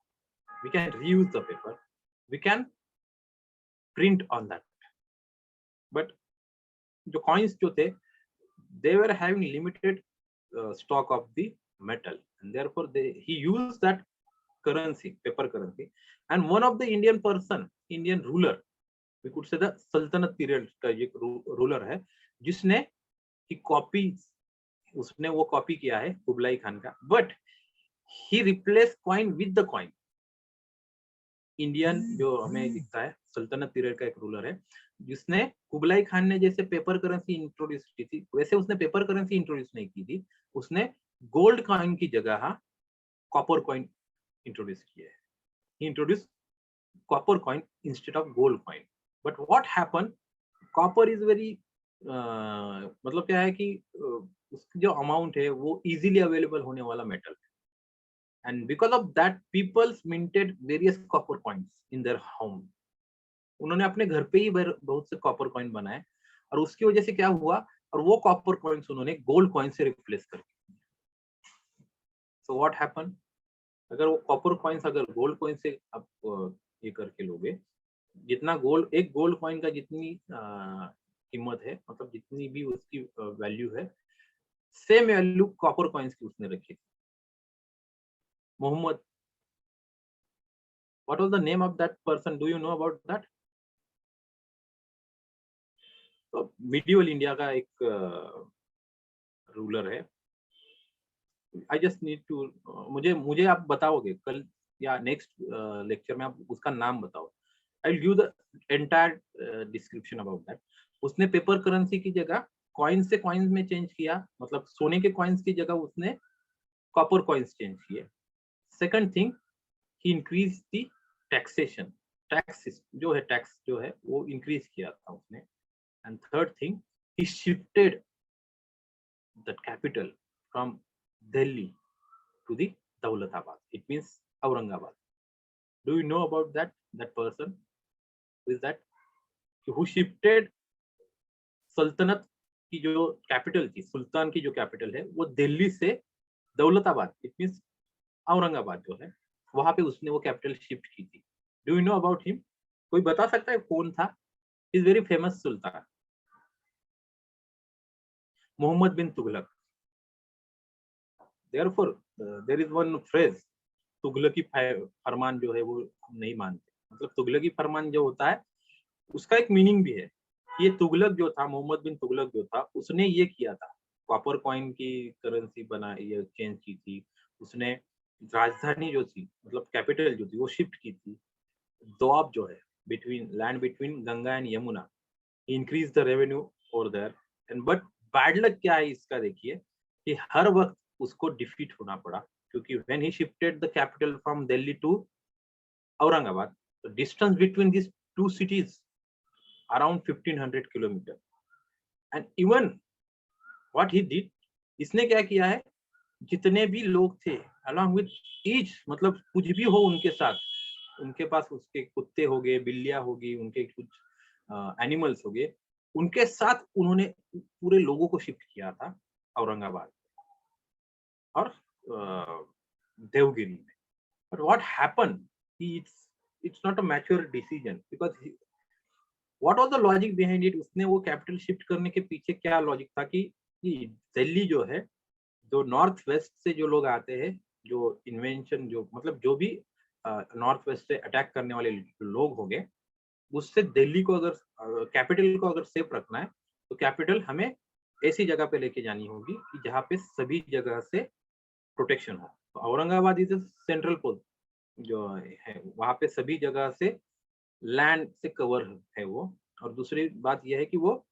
we can reuse the paper, we can print on that. But the coins jo the, they were having limited stock of the metal, and therefore he used that currency, paper currency. And one of the Indian person, Indian ruler, we could say the Sultanate period का एक ruler है जिसने की copy, उसने वो copy किया है Kublai Khan का, but he replaced coin with the coin. Indian जो हमें दिखता है सल्तनत पीरियड का एक रूलर है जिसने, कुबलाई खान ने जैसे पेपर करेंसी इंट्रोड्यूस की थी वैसे उसने पेपर करेंसी इंट्रोड्यूस नहीं की थी, उसने गोल्ड कॉइन की जगह कॉपर कॉइन introduced किया है. He introduced copper coin instead of gold coin. But what happened? Copper is very मतलब क्या है कि उसकी जो अमाउंट है वो easily available होने वाला मेटल है. And because of that, people minted various copper coins in their home. उन्होंने अपने घर पे ही बहुत से कॉपर कॉइन बनाए और उसकी वजह से क्या हुआ, और वो कॉपर कॉइन्स उन्होंने गोल्ड कॉइन से रिप्लेस कर दिया. So what happened? अगर वो कॉपर कॉइन्स अगर गोल्ड कॉइन से आप ये करके लोगे, जितना गोल्ड, एक गोल्ड कॉइन का जितनी कीमत है, मतलब जितनी भी उसकी वैल्यू है, सेम वैल्यू कॉपर कॉइन्स की उसने रखी थी. Mohammad, what was the name of that person? Do you know about that? तो मिडिवल इंडिया का एक रूलर है. I just need to मुझे आप बताओगे कल या नेक्स्ट लेक्चर में आप उसका नाम बताओ, I will give the entire description about that. उसने पेपर करेंसी की जगह कॉइन से कॉइन्स में चेंज किया, मतलब सोने के कॉइन्स की जगह उसने कॉपर कॉइन्स चेंज किए। Second thing, he increase the taxation, tax जो है, टैक्स जो है वो इंक्रीज किया था उसने। And third thing, he shifted the capital from Delhi to the Daulatabad, it means Aurangabad. Do you know about that person? Who is that? who shifted सल्तनत की जो कैपिटल थी, सुल्तान की जो कैपिटल है वो दिल्ली से दौलताबाद, इट मींस औरंगाबाद जो है, वहां पे उसने वो कैपिटल शिफ्ट की थी। Do you know about him? कोई बता सकता है कौन था? Is very famous sultan, Mohammad bin Tughlaq. Therefore, there is one phrase, तुगलकी फरमान जो है वो हम नहीं मानते। मतलब तुगलकी फरमान जो होता है उसका एक मीनिंग भी है। ये तुगलक जो था, मोहम्मद बिन तुगलक जो था, उसने ये किया था, कॉपर कॉइन की करेंसी ये चेंज की थी उसने। राजधानी जो थी, मतलब कैपिटल जो थी वो शिफ्ट की थी। दोआब जो है, land between Ganga and Yamuna, increase the revenue for their. And but bad luck क्या है इसका, देखिए कि हर वक्त उसको डिफीट होना पड़ा, क्योंकि when he shifted the capital from Delhi to Aurangabad, the distance between this two cities around 1500 kilometre. And even what he did, इसने क्या किया है, जितने भी लोग थे अलॉन्ग विद ईच, मतलब कुछ भी हो उनके साथ, उनके पास उसके कुत्ते हो गए, बिल्लियां होगी, उनके कुछ एनिमल्स हो गए, उनके साथ उन्होंने पूरे लोगों को शिफ्ट किया था औरंगाबाद और देवगिरी में। But what happen, it's not a mature decision, because what was the logic behind it? उसने वो कैपिटल शिफ्ट करने के पीछे क्या लॉजिक था कि दिल्ली जो है, जो नॉर्थ वेस्ट से जो लोग आते हैं, जो इन्वेंशन, जो मतलब जो भी नॉर्थ वेस्ट से अटैक करने वाले लोग हो गए, उससे दिल्ली को अगर कैपिटल को अगर सेफ रखना है, तो कैपिटल हमें ऐसी जगह पे लेके जानी होगी कि जहाँ पे सभी जगह से प्रोटेक्शन हो। तो औरंगाबाद इज सेंट्रल पोस्ट जो है, वहां पे सभी जगह से लैंड से कवर है वो। और दूसरी बात यह है कि वो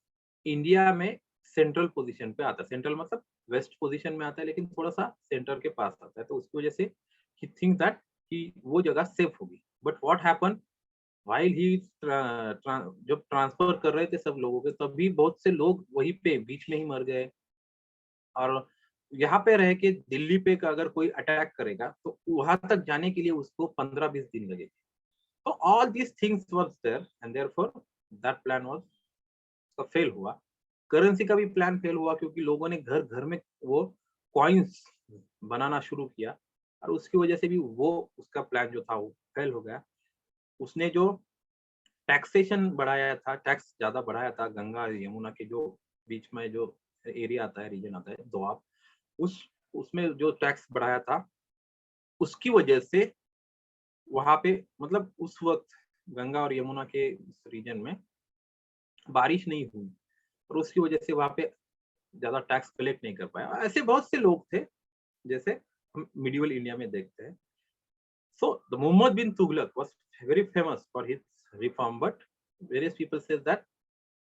इंडिया में सेंट्रल पोजीशन पे आता है। सेंट्रल मतलब वेस्ट पोजीशन में आता है, लेकिन थोड़ा सा सेंटर के पास आता है, तो उसकी वजह से ही थिंक दैट कि वो जगह सेफ होगी। But what happen, while he जब ट्रांसफर कर रहे थे सब लोगों के, तभी बहुत से लोग वहीं पे बीच में ही मर गए। और यहाँ पे रह के दिल्ली पे का अगर कोई अटैक करेगा तो वहां तक जाने के लिए उसको 15-20 दिन लगेंगे। तो all these things was there, and therefore that plan was fail हुआ। करेंसी का भी प्लान फेल हुआ, क्योंकि लोगों ने घर घर में वो कॉइन्स बनाना शुरू किया, और उसकी वजह से भी वो उसका प्लान जो था वो फेल हो गया। उसने जो टैक्सेशन बढ़ाया था, टैक्स ज्यादा बढ़ाया था, गंगा यमुना के जो बीच में जो एरिया आता है, रीजन आता है दोआब, उसमें जो टैक्स बढ़ाया था, उसकी वजह से वहां पे मतलब उस वक्त गंगा और यमुना के रीजन में बारिश नहीं हुई, और उसकी वजह से वहां पे ज्यादा टैक्स कलेक्ट नहीं कर पाया। ऐसे बहुत से लोग थे, जैसे हम मिडिवल इंडिया में देखते हैं। So the Muhammad bin Tughlaq was very famous for his reform, but various people say that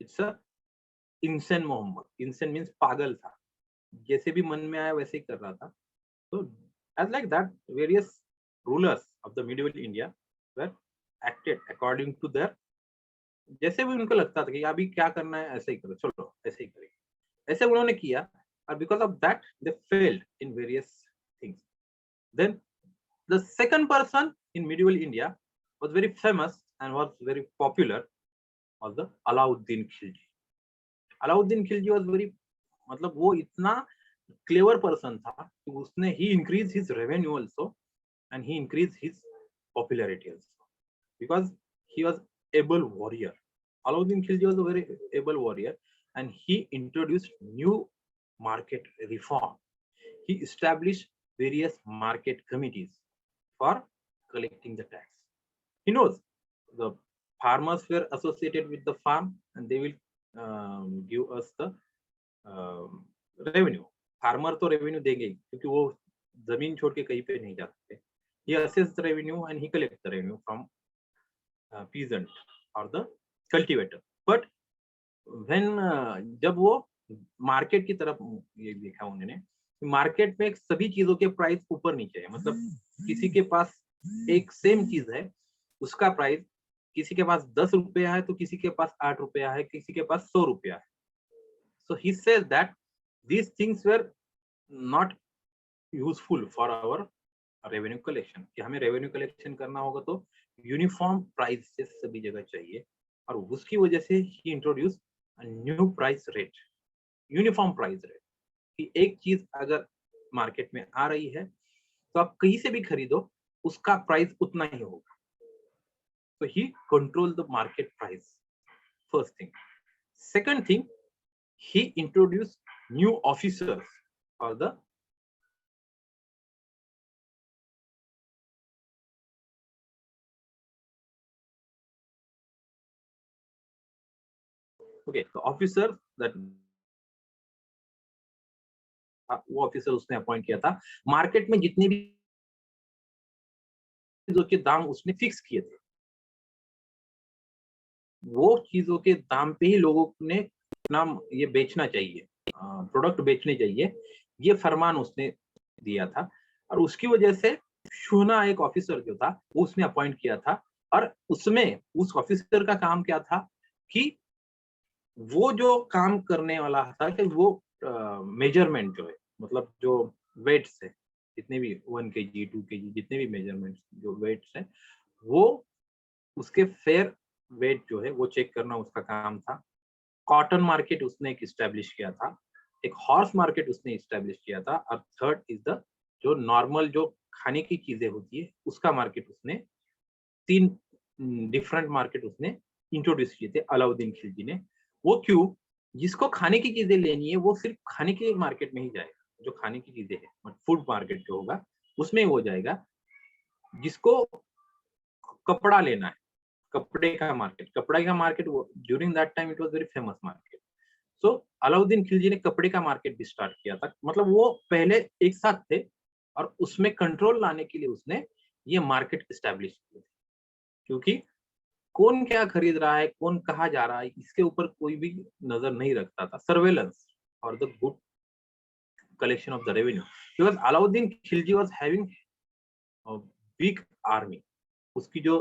it's a insane Muhammad. Insane means पागल था, जैसे भी मन में आया वैसे ही कर रहा था। So as like that, various rulers of the medieval India were acted according to their, जैसे भी उनको लगता था कि अभी क्या करना है ऐसे ही करो, चलो ऐसे ही करेंगे, ऐसे उन्होंने किया। और because of that they failed in various things. Then the second person in medieval India was very famous and was very popular, was the Alauddin Khilji. Alauddin Khilji was very, मतलब वो इतना clever person था कि उसने he increased his revenue also and he increased his popularity also, because he was able warrior. Alauddin Khilji was a very able warrior, and he introduced new market reform. He established various market committees for collecting the tax. He knows the farmers were associated with the farm, and they will give us the revenue. Farmer तो revenue देंगे ही, क्योंकि वो जमीन छोड़ के कहीं पे नहीं जा सकते। he assesses the revenue and he collects the revenue from peasant or the cultivator. But when जब वो मार्केट की तरफ ये देखा उन्होंने, मार्केट में सभी चीजों के प्राइस ऊपर नीचे है, मतलब किसी के पास एक सेम चीज है, उसका प्राइस किसी के पास 10 रुपया है तो किसी के पास 8 रुपया है, किसी के पास 100 रुपया है. So he says that these things were not useful for our revenue collection. कि हमें revenue collection करना होगा तो यूनिफॉर्म प्राइस से सभी जगह चाहिए, और उसकी वजह से he introduced a new price rate, uniform price rate, कि एक चीज अगर मार्केट में आ रही है तो आप कहीं से भी खरीदो उसका प्राइस उतना ही होगा. So he controlled the market price. First thing. Second thing, he introduced new officers for the officers that वो ऑफिसर उसने अपॉइंट किया था. मार्केट में जितने भी चीजों के दाम उसने फिक्स किए थे, वो चीजों के दाम पे ही लोगों ने नाम ये बेचना चाहिए, प्रोडक्ट बेचने चाहिए, ये फरमान उसने दिया था. और उसकी वजह से शूना एक ऑफिसर जो था वो उसने अपॉइंट किया था, और उसमें उस ऑफिसर का काम क्या था कि वो जो काम करने वाला था कि वो मेजरमेंट जो है, मतलब जो वेट्स है, जितने भी 1 kg 2 kg जितने भी मेजरमेंट जो वेट्स है, वो उसके फेयर वेट जो है वो चेक करना उसका काम था. कॉटन मार्केट उसने एक इस्टेब्लिश किया था, एक हॉर्स मार्केट उसने इस्टेब्लिश किया था, और थर्ड इज द जो नॉर्मल जो खाने की चीजें होती है उसका मार्केट उसने 3 डिफरेंट मार्केट उसने इंट्रोड्यूस किए थे अलाउद्दीन खिलजी ने. वो क्यों? जिसको खाने की चीजें लेनी है वो सिर्फ खाने के मार्केट में ही जाएगा, जो खाने की चीजें है फूड मार्केट जो होगा उसमें वो जाएगा. जिसको कपड़ा लेना है, कपड़े का मार्केट वो during that time it was very famous market. So Alauddin Khilji ने कपड़े का मार्केट भी स्टार्ट किया था, मतलब वो पहले एक साथ थे और उसमें कंट्रोल लाने के लिए उसने ये मार्केट एस्टैब्लिश किए थे, क्योंकि कौन क्या खरीद रहा है, कौन कहाँ जा रहा है, इसके ऊपर कोई भी नजर नहीं रखता था. सर्वेलेंस और the good collection of the revenue, because Alauddin Khilji was having big army. उसकी जो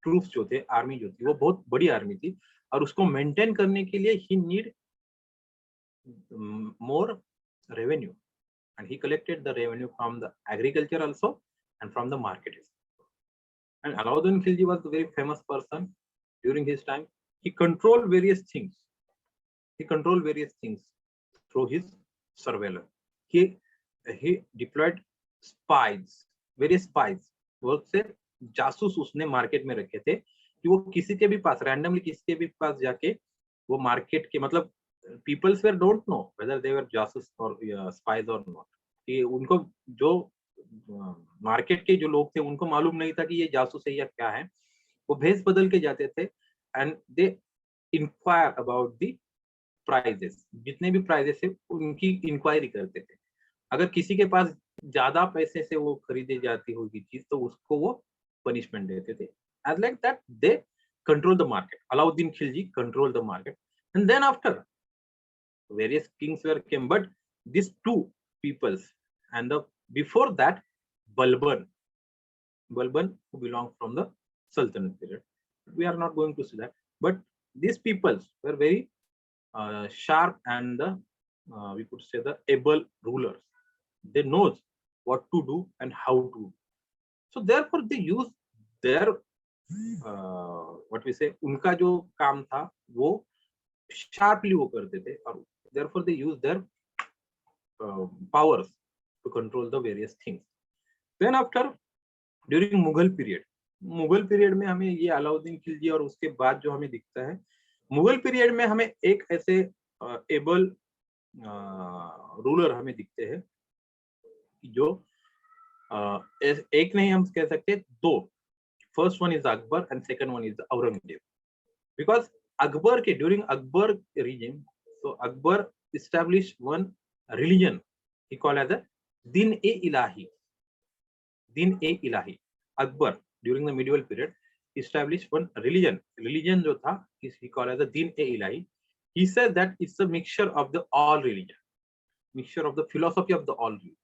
ट्रूप्स जो थे, आर्मी जो थी, वो बहुत बड़ी आर्मी थी, और उसको मेंटेन करने के लिए he need more revenue, and he collected the revenue from the agriculture also and from the market. And Alauddin Khilji was a very famous person during his time. He controlled various things. Through his surveillance. He deployed spies, various spies. बहुत से जासूस उसने market में रखे थे कि वो किसी के भी पास रैंडमली किसी के भी पास जाके वो मार्केट के, मतलब peoples were don't know whether they were जासूस और स्पाइज और नॉट, कि उनको जो मार्केट के जो लोग थे उनको मालूम नहीं था कि ये जासूस है या क्या है. वो भेस बदल के जाते थे and they inquire about the prices. जितने भी प्राइजेस है उनकी इंक्वायरी करते थे. अगर किसी के पास ज्यादा पैसे से वो खरीदी जाती होगी चीज तो उसको वो पनिशमेंट देते थे. As like that they control the market. Alauddin Khilji controlled the market, and then after various kings were came, but these two peoples, and the before that Balban who belonged from the Sultanate period. We are not going to see that, but these peoples were very sharp and we could say the able rulers. They knows what to do and how to. So therefore they use their what we say उनका जो काम था वो sharply वो करते थे, और therefore they use their powers to control the various things. Then after during Mughal period में हमें ये अलाउद्दीन खिलजी और उसके बाद जो हमें दिखता है, मुगल पीरियड में हमें एक ऐसे एबल रूलर हमें दिखते हैं जो एक नहीं हम कह सकते दो. First one is Akbar and second one is Aurangzeb. Because Akbar के during Akbar region, so Akbar established one religion he called as a din-e-ilahi. Din-e-Ilahi. Akbar during the medieval period established one religion. Religion जो था he called as the Din-e-Ilahi. He said that it's a mixture of the all religion, mixture of the philosophy of the all religion.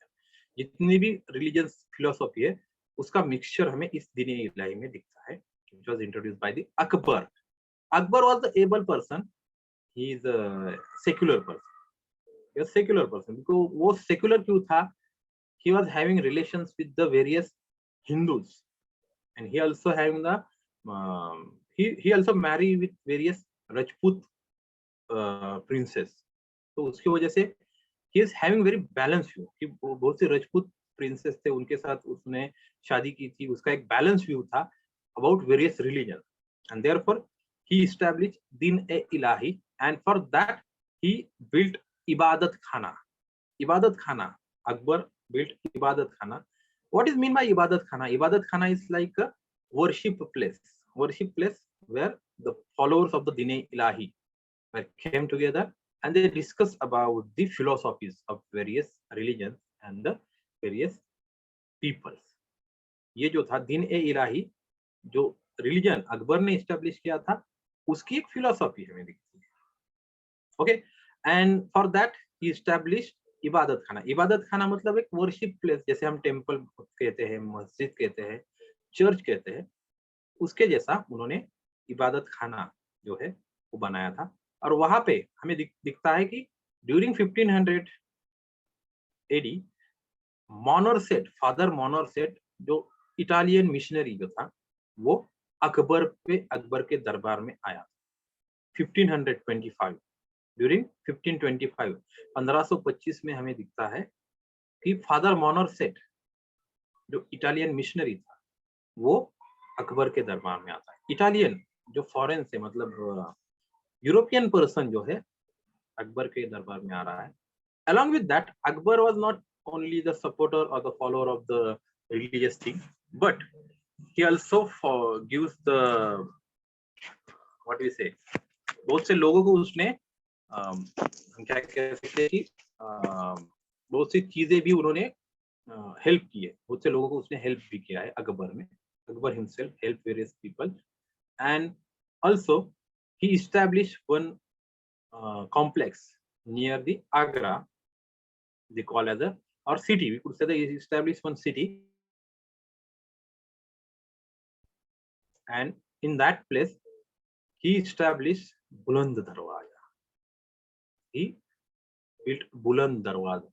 जितनी भी religious philosophy है उसका mixture हमें इस Din-e-Ilahi में दिखता है, which was introduced by the Akbar. Akbar was the able person. He is a secular person. He was a secular person. because वो secular क्यों था? He was having relations with the various Hindus, and he also having the he also married with various Rajput princess. तो उसकी वजह से he is having very balanced view. कि बहुत से Rajput princess थे, उनके साथ उसने शादी की थी. उसका एक balanced view था about various religions, and therefore he established Din-e-Ilahi, and for that he built Ibadat Khana. Ibadat Khana. Akbar built Ibadat Khana. What is mean by Ibadat Khana? Ibadat Khana is like a worship place where the followers of the Din-e-Ilahi came together and they discuss about the philosophies of various religions and the various peoples. ये जो था Din-e-Ilahi, जो religion Akbar ने establish किया था, उसकी एक philosophy हमें दिखती है. Okay, and for that he established इबादत खाना. इबादत खाना मतलब एक वर्शिप प्लेस, जैसे हम टेम्पल कहते हैं, मस्जिद कहते हैं, चर्च कहते हैं, उसके जैसा उन्होंने इबादत खाना जो है वो बनाया था. और वहां पे हमें दिखता है कि ड्यूरिंग 1500 AD मोनोरसेट, फादर मोनोरसेट जो इटालियन मिशनरी जो था, वो अकबर के दरबार में आया 1525. ड्यूरिंग 1525 1525 में हमें दिखता है कि फादर मोनोरसेट जो इटालियन मिशनरी था वो अकबर के दरबार में आता है. इटालियन जो फॉरेन से मतलब यूरोपियन पर्सन जो है अकबर के दरबार में आ रहा है. Along with that, Akbar was not only the supporter or the follower of the religious thing, but he also gives the what we say, बहुत से लोगों को उसने हम क्या कह सकते हैं कि बहुत सी चीजें भी उन्होंने हेल्प की है. बहुत से लोगों को उसने हेल्प भी किया है अकबर में. Akbar himself helped various people, and also he established one complex near the Agra, they call as a or city. We could say that he established one city, and in that place he established Buland Darwaza. He built Buland Darwaza.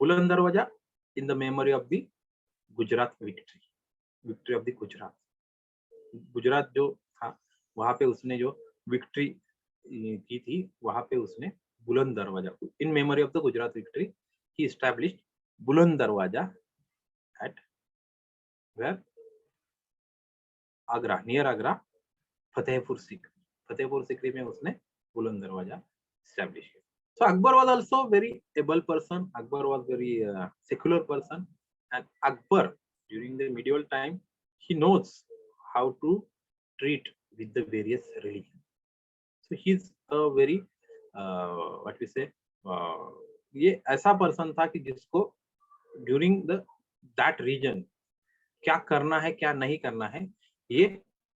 Buland Darwaza in the memory of the Gujarat victory of the Gujarat. Gujarat जो था वहां पे उसने जो victory की थी, वहां पे उसने बुलंद दरवाजा, in memory of the Gujarat victory, he established बुलंद दरवाजा at where Agra, near Agra, Fatehpur Sikri में उसने बुलंद दरवाजा established किया. So Akbar was also very able person. Akbar was very secular person, and Akbar during the medieval time he knows how to treat with the various religions. So he's a very what we say, ये ऐसा person था कि जिसको during the that reason क्या करना है क्या नहीं करना है ये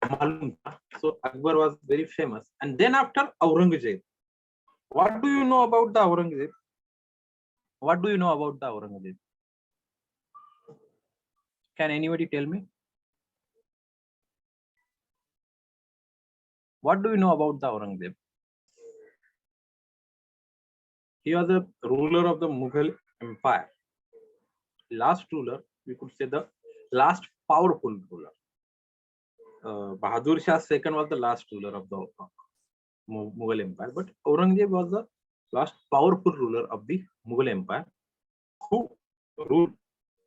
मालूम था. So Akbar was very famous. And then after Aurangzeb, what do you know about the Aurangzeb? What do you know about the Aurangzeb? Can anybody tell me? What do you know about the Aurangzeb? He was a ruler of the Mughal Empire. Last ruler, we could say the last powerful ruler. Bahadur Shah II was the last ruler of the Mughal Empire, but Aurangzeb was the last powerful ruler of the Mughal Empire who ruled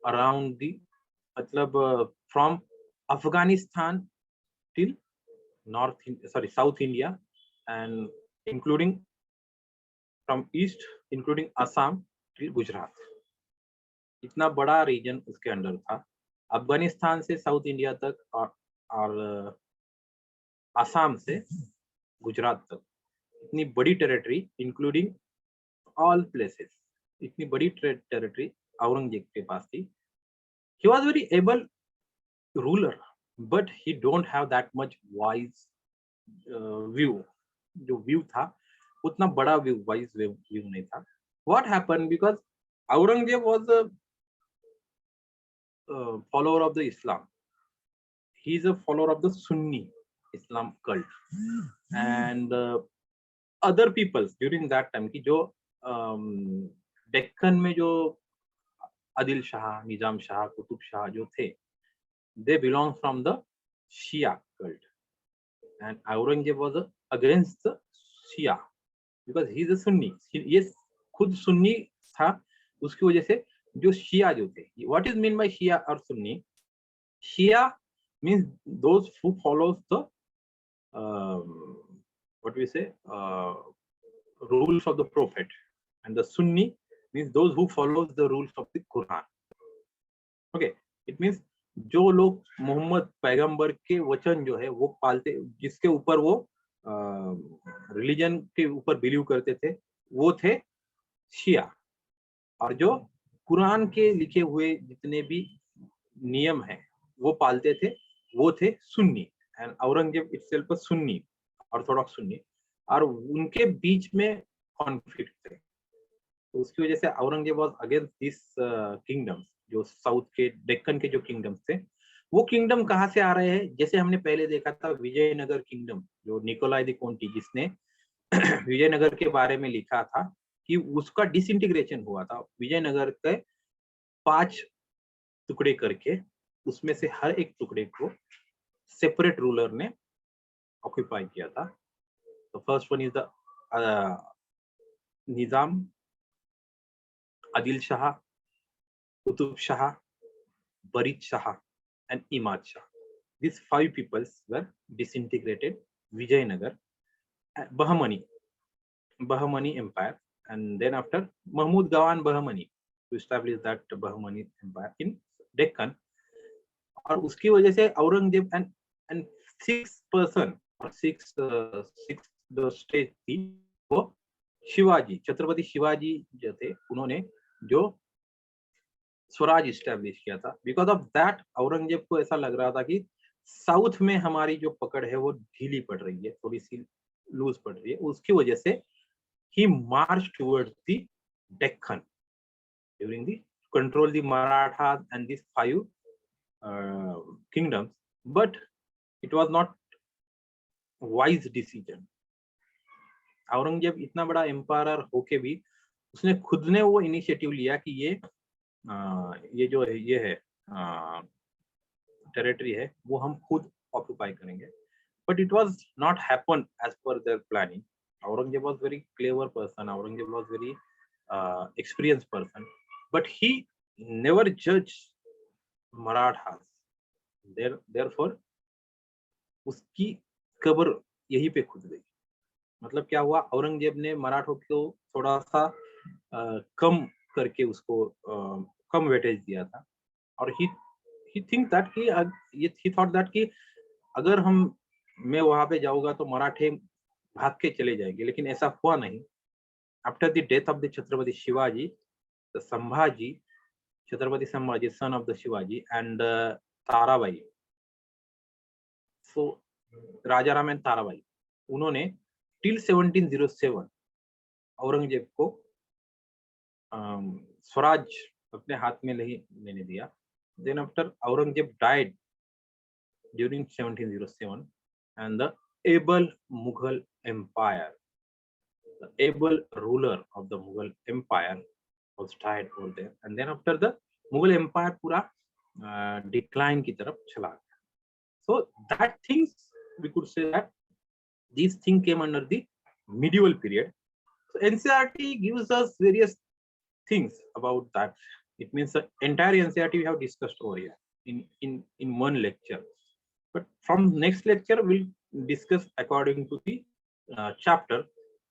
around the from Afghanistan till South India, and including from east including Assam till Gujarat. इतना बड़ा reason उसके under था, अफगानिस्तान से south India तक और असम से गुजरात तक. इतनी बड़ी टेरिटरी इंक्लूडिंग ऑल प्लेसेस, इतनी बड़ी टेरिटरी औरंगजेब के पास थी. He was very able ruler, but he don't have that much wise view. जो view था उतना बड़ा view, wise view नहीं था. What happened? Because Aurangzeb was a follower of the Islam. He is a follower of the Sunni Islam cult, and other peoples during that time की जो डेक्कन में जो आदिल शाह, निजाम शाह, कुतुब शाह जो थे, they belong from the Shia cult, and Aurangzeb was against the Shia because he is a Sunni. ये खुद सुन्नी था, उसकी वजह से जो शिया जो थे, what is mean by Shia or Sunni? Shia means those who follows the what we say rules of the Prophet, and the Sunni means those who follows the rules of the Quran. Okay, it means जो लोग मोहम्मद पैगंबर के वचन जो है वो पालते, जिसके ऊपर वो रिलीजन के ऊपर बिलीव करते थे, वो थे शिया. और जो कुरान के लिखे हुए जितने भी नियम हैं वो पालते थे, वो थे Sunni. And Aurangzeb itself Sunni, Orthodox Sunni, और उनके बीच में कॉन्फ्लिक्ट थे. तो उसकी वजह से Aurangzeb was against this kingdoms, जो साउथ के डेक्कन के जो किंगडम्स थे. वो किंगडम कहाँ से आ रहे हैं? जैसे हमने पहले देखा था विजयनगर किंगडम, जो निकोलाई द कोंटी जिसने विजयनगर के बारे में लिखा था कि उसका डिसइंटीग्रेशन हुआ था. विजयनगर के 5 टुकड़े करके उसमें से हर एक टुकड़े को सेपरेट रूलर ने ऑक्यूपाई किया था. तो first one is the Nizam, Adil Shah, Qutb Shah, Barid Shah and Imad Shah. These 5 peoples were disintegrated Vijayanagar, Bahmani Empire, and then after Mahmud Gawan Bahmani to establish that Bahmani Empire in Deccan. और उसकी वजह से औरंगजेब and 6 person or 6 जो state थी वो शिवाजी, छत्रपति शिवाजी जो थे, उन्होंने जो स्वराज इस्टेब्लिश किया था. बिकॉज ऑफ दैट औरंगजेब को ऐसा लग रहा था कि साउथ में हमारी जो पकड़ है वो ढीली पड़ रही है, थोड़ी सी लूज पड़ रही है. उसकी वजह से ही march towards the Deccan during the control the Marathas and this 5 kingdoms. But it was not wise decision. Aurangzeb इतना बड़ा एम्पायर होके भी उसने खुद ने वो इनिशिएटिव लिया कि ये जो है ये है टेरिटरी है वो हम खुद ऑक्यूपाई करेंगे. But it was not happen as per their planning. Aurangzeb was very clever person, Aurangzeb was very experienced person, but he never judged Marathas. Therefore उसकी कब्र यहीं पे खुद गई. मतलब क्या हुआ, औरंगजेब ने मराठों को थोड़ा सा कम करके उसको कम वेटेज दिया था. और he think that कि he thought that कि अगर मैं वहां पे जाऊंगा तो मराठे भाग के चले जाएंगे, लेकिन ऐसा हुआ नहीं. After the death of the Chhatrapati Shivaji, the Sambhaji, Chhatrapati Sambhaji son of the Shivaji and Tarabai, so Raja Ram and Tarabai, उन्होंने टिल 1707 औरंगजेब को स्वराज अपने हाथ में नहीं लेने दिया. Then after Aurangzeb died during 1707, and the able Mughal Empire, the able ruler of the Mughal Empire was died over there. And then after the Mughal Empire पूरा decline की तरफ चला गया. So that things we could say that these things came under the medieval period. So NCERT gives us various things about that. It means the entire NCERT we have discussed over here in one lecture. But from next lecture we'll discuss according to the chapter.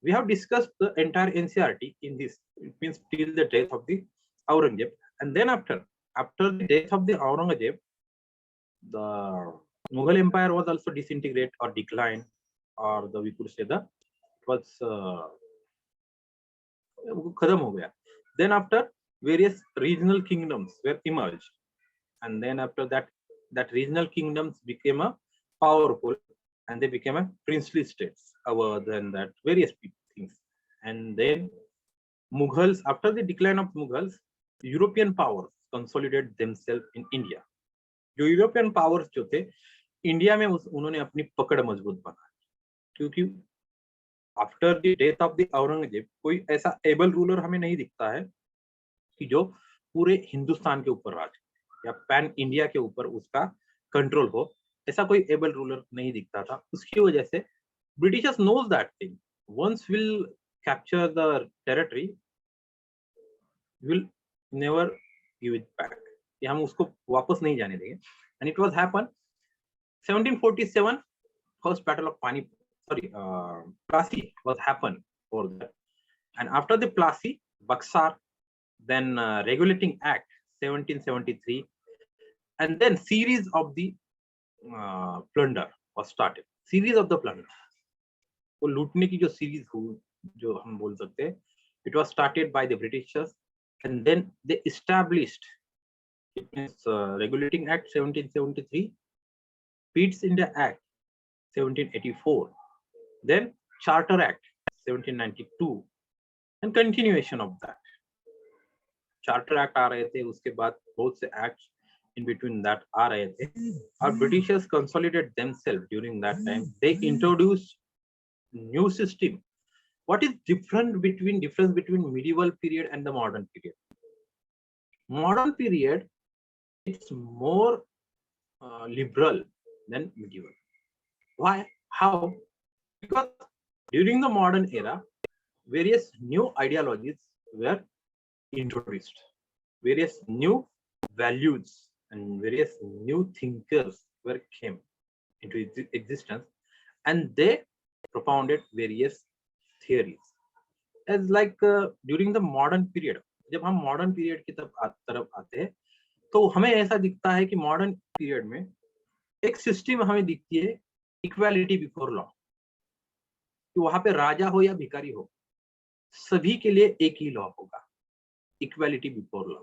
We have discussed the entire NCERT in this. It means till the death of the Aurangzeb, and then after the death of the Aurangzeb, the Mughal Empire was also disintegrated or declined, or we could say that it was खत्म हो गया. Then after various regional kingdoms were emerged. and then after that, that regional kingdoms became a powerful, and they became a princely states. Other than that, various things. And then Mughals, after the decline of Mughals, European powers consolidated themselves in India. जो European powers जो थे India में उन्होंने अपनी पकड़ मजबूत बना, क्योंकि after the death of the Aurangzeb कोई ऐसा एबल रूलर हमें नहीं दिखता है कि जो पूरे हिंदुस्तान के ऊपर राज या पैन इंडिया के ऊपर उसका कंट्रोल हो, ऐसा कोई एबल रूलर नहीं दिखता था। उसकी वजह से Britishers knows that thing, once will capture the territory, will never give it back, कि हम उसको वापस नहीं जाने देंगे। And it was happen 1747 first battle of Plassey was happened for that, and after the Plassey, Buxar, then Regulating Act 1773, and then series of the plunder was started. Series of the plunder, वो लूटने की जो series हुई, जो हम बोल सकते हैं, it was started by the Britishers, and then they established, it means Regulating Act 1773, Peace India Act 1784, then Charter Act 1792, and continuation of that. Charter Act आ रहे थे, उसके बाद बहुत से acts in between that आ रहे थे, और Britishers consolidated themselves during that time. They introduced new system. What is difference between medieval period and the modern period? Modern period, it's more liberal than medieval. Why? How? Because during the modern era, various new ideologies were introduced, various new values and various new thinkers came into existence, and they propounded various theories. As like during the modern period, जब हम modern period की तरफ आते हैं, तो हमें ऐसा दिखता है कि modern period में एक सिस्टम हमें दिखती है, इक्वालिटी बिफोर लॉ, कि वहां पे राजा हो या भिखारी हो, सभी के लिए एक ही लॉ होगा, equality before law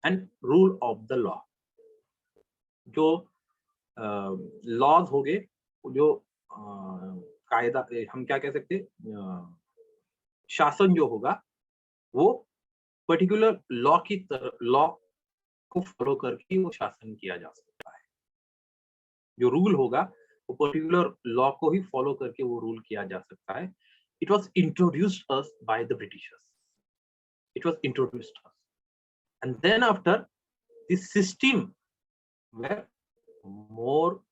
and rule of the law. जो लॉज हो गए, जो कायदा, हम क्या कह सकते, शासन जो होगा वो पर्टिकुलर लॉ की तरह, लॉ को फॉलो करके वो शासन किया जा सकता है। जो रूल होगा वो पर्टिकुलर लॉ को ही फॉलो करके वो रूल किया जा सकता है। It was introduced us by the Britishers, it was introduced us, and then after this system were more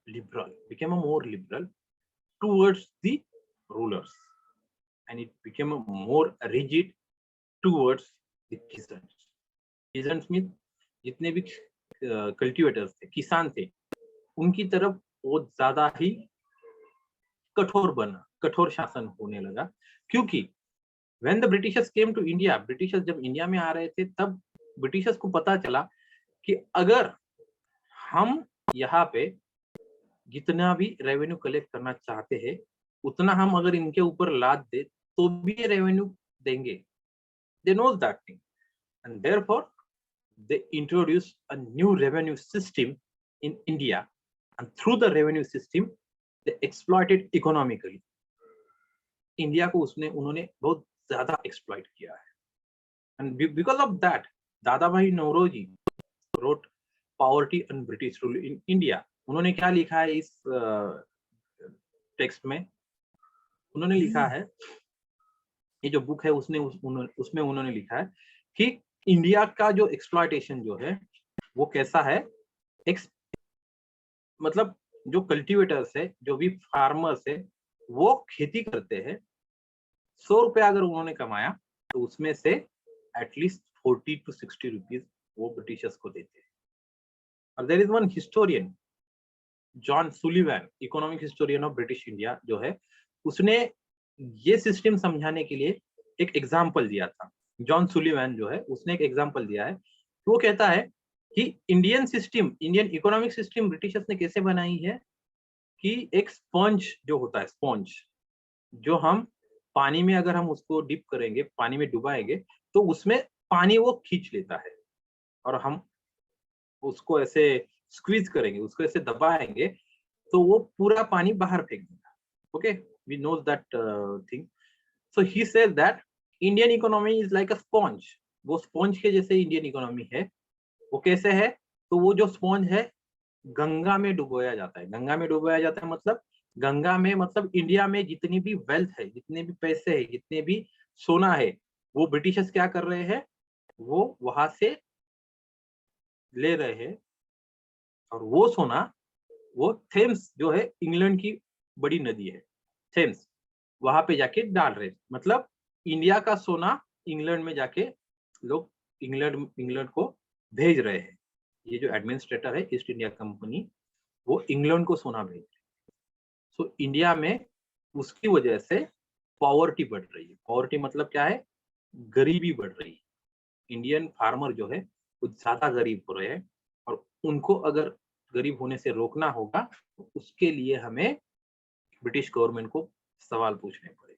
liberal, became a more liberal towards the rulers, and it became a more rigid towards the peasants. Peasants means जितने भी cultivators थे, किसान थे, उनकी तरफ वो ज्यादा ही कठोर शासन होने लगा, क्योंकि when the Britishers came to India, Britishers जब इंडिया में आ रहे थे, तब ब्रिटिशर्स को पता चला कि अगर हम यहाँ पे जितना भी रेवेन्यू कलेक्ट करना चाहते हैं, उतना हम अगर इनके ऊपर लाद दे तो भी ये रेवेन्यू देंगे। They know that thing, and therefore they introduced a new revenue system in India, and through the revenue system they exploited economically. India को उन्होंने बहुत ज्यादा एक्सप्लॉइट किया है, and because of that, दादा भाई Naoroji wrote Poverty and British Rule in India. उन्होंने क्या लिखा है इस टेक्स्ट में? उन्होंने लिखा है, ये जो बुक है उसमें उन्होंने लिखा है कि इंडिया का जो एक्सप्लॉयटेशन जो है वो कैसा है। मतलब जो कल्टीवेटर्स है, जो भी फार्मर्स है, वो खेती करते हैं, 100 रुपए अगर उन्होंने कमाया तो उसमें से एटलीस्ट 40 to 60 रुपीज वो ब्रिटिशर्स को देते हैं। और there is one historian, John Sullivan, economic historian of British India जो है, उसने ये सिस्टम समझाने के लिए एक एग्जाम्पल दिया था। जॉन सुलिवैन जो है, उसने एक एग्जाम्पल दिया है, वो कहता है कि इंडियन इकोनॉमिक सिस्टम ब्रिटिशर्स ने कैसे बनाई है कि एक स्पंज जो होता है, स्पंज जो हम पानी में अगर हम उसको डिप करेंगे, पानी में डुबाएंगे तो उसमें पानी वो खींच लेता है, और हम उसको ऐसे स्क्वीज करेंगे, उसको ऐसे दबाएंगे तो वो पूरा पानी बाहर फेंक देगा। Okay, we know that thing. So he said that Indian economy is like a sponge. वो स्पॉन्ज के जैसे इंडियन इकोनॉमी है। वो कैसे है? तो वो जो स्पॉन्ज है गंगा में डुबोया जाता है। गंगा में डुबोया जाता है मतलब गंगा में, मतलब इंडिया में जितनी भी वेल्थ है, जितने भी पैसे है, जितने भी सोना है, वो ब्रिटिशर्स क्या कर रहे हैं, वो वहां से ले रहे हैं। और वो सोना, वो थेम्स जो है, इंग्लैंड की बड़ी नदी है थेम्स, वहां पे जाके डाल रहे हैं। मतलब इंडिया का सोना इंग्लैंड में जाके लोग इंग्लैंड को भेज रहे हैं। ये जो एडमिनिस्ट्रेटर है ईस्ट इंडिया कंपनी, वो इंग्लैंड को सोना भेज रहे हैं। सो इंडिया में उसकी वजह से पॉवर्टी बढ़ रही है। पॉवर्टी मतलब क्या है? गरीबी बढ़ रही है। इंडियन फार्मर जो है वो ज्यादा गरीब हो रहे हैं, और उनको अगर गरीब होने से रोकना होगा तो उसके लिए हमें ब्रिटिश गवर्नमेंट को सवाल पूछने पड़े।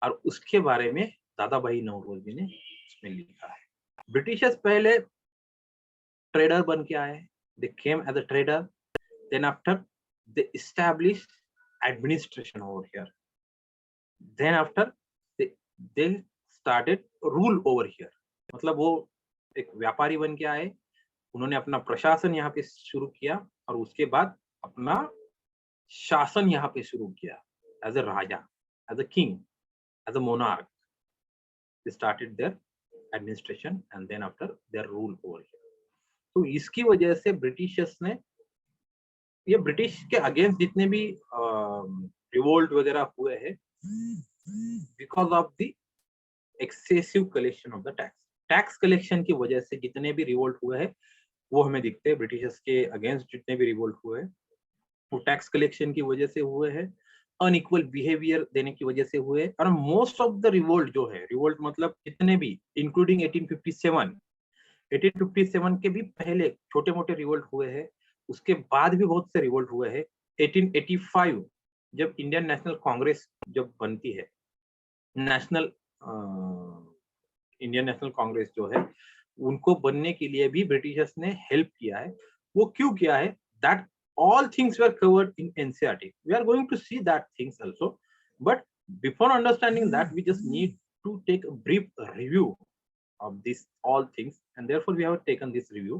और उसके बारे में दादा भाई नौरोजी ने इसमें लिखा है। ब्रिटिशर्स पहले ट्रेडर बन के आए, they came as a trader, then after they established administration over here, then after they started rule over here। मतलब वो एक व्यापारी बन के आए, उन्होंने अपना प्रशासन यहाँ पे शुरू किया, और उसके बाद अपना शासन यहाँ पे शुरू किया as a raja, as a king, as a monarch. they started their administration and then after their rule over here। तो इसकी वजह से ब्रिटिशर्स ने, ये ब्रिटिश के अगेंस्ट जितने भी रिवोल्ट वगैरह हुए हैं, because of the excessive collection of the tax. Tax collection की वजह से जितने भी रिवोल्ट हुए हैं वो हमें दिखते हैं। ब्रिटिशर्स के अगेंस्ट जितने भी रिवोल्ट हुए हैं वो टैक्स कलेक्शन की वजह से हुए हैं, अनइक्वल बिहेवियर देने की वजह से हुए। और मोस्ट ऑफ द रिवोल्ट जो है, रिवोल्ट मतलब जितने भी, इंक्लूडिंग 1857 के भी पहले छोटे मोटे रिवोल्ट हुए हैं, उसके बाद भी बहुत से रिवोल्ट हुए हैं। 1885 जब इंडियन नेशनल कांग्रेस जब बनती है, नेशनल इंडियन नेशनल कांग्रेस जो है, उनको बनने के लिए भी ब्रिटिशर्स ने हेल्प किया है। वो क्यों किया है? That all things were covered in NCERT। We are going to see that things also, but before understanding that, we just need to take a brief review of this all things, and therefore we have taken this review।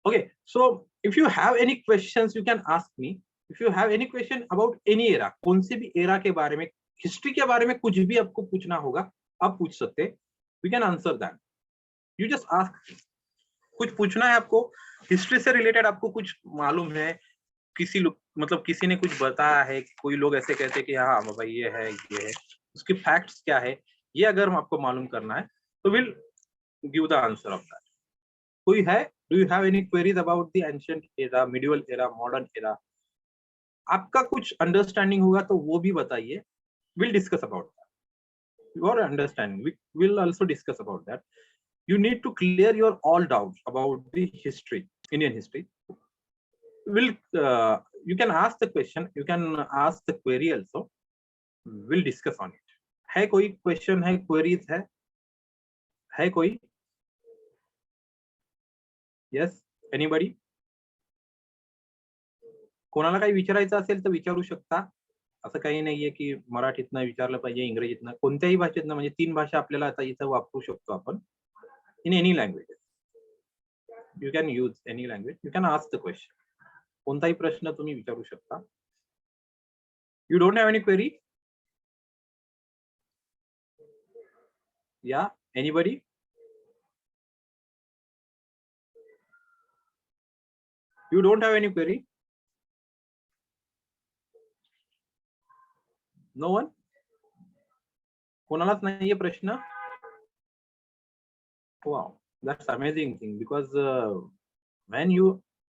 Okay, so if you have any questions, you can ask me। If you have any question about any era, कौन से भी era के बारे में, history के बारे में कुछ भी आपको पूछना होगा, आप पूछ सकते हैं। We can answer that। You just ask। कुछ पूछना है आपको, हिस्ट्री से रिलेटेड आपको कुछ मालूम है, किसी लोग, मतलब किसी ने कुछ बताया है, कोई लोग ऐसे कहते हैं कि हाँ भाई ये है, उसके फैक्ट्स क्या है, ये अगर आपको मालूम करना है तो will give the answer of that. कोई है? Do you have any queries about the ancient era, medieval era, modern era? आपका कुछ अंडरस्टैंडिंग होगा तो वो भी बताइए। Will discuss about that. Your understanding will also discuss about that. You need to clear your all doubts about the history, Indian history। You can ask the question, you can ask the query also। We'll discuss on it। है कोई question, है queries है कोई? Yes, anybody? कोणाला काही विचारायचं असेल तर विचारू शकता। असं काही नाहीये की मराठीतनं विचारलं पाहिजे, इंग्रजीतनं, कोणत्याही भाषेतनं, म्हणजे 3 भाषा आपल्याला आता इथं वापरू शकतो आपण। In any language you can use any language, you can ask the question। कोणताही प्रश्न तुम्ही विचारू शकता। You don't have any query? Yeah, anybody? You don't have any query? No one? कोणालाच नाहीये प्रश्न? Wow, that's amazing thing, because when you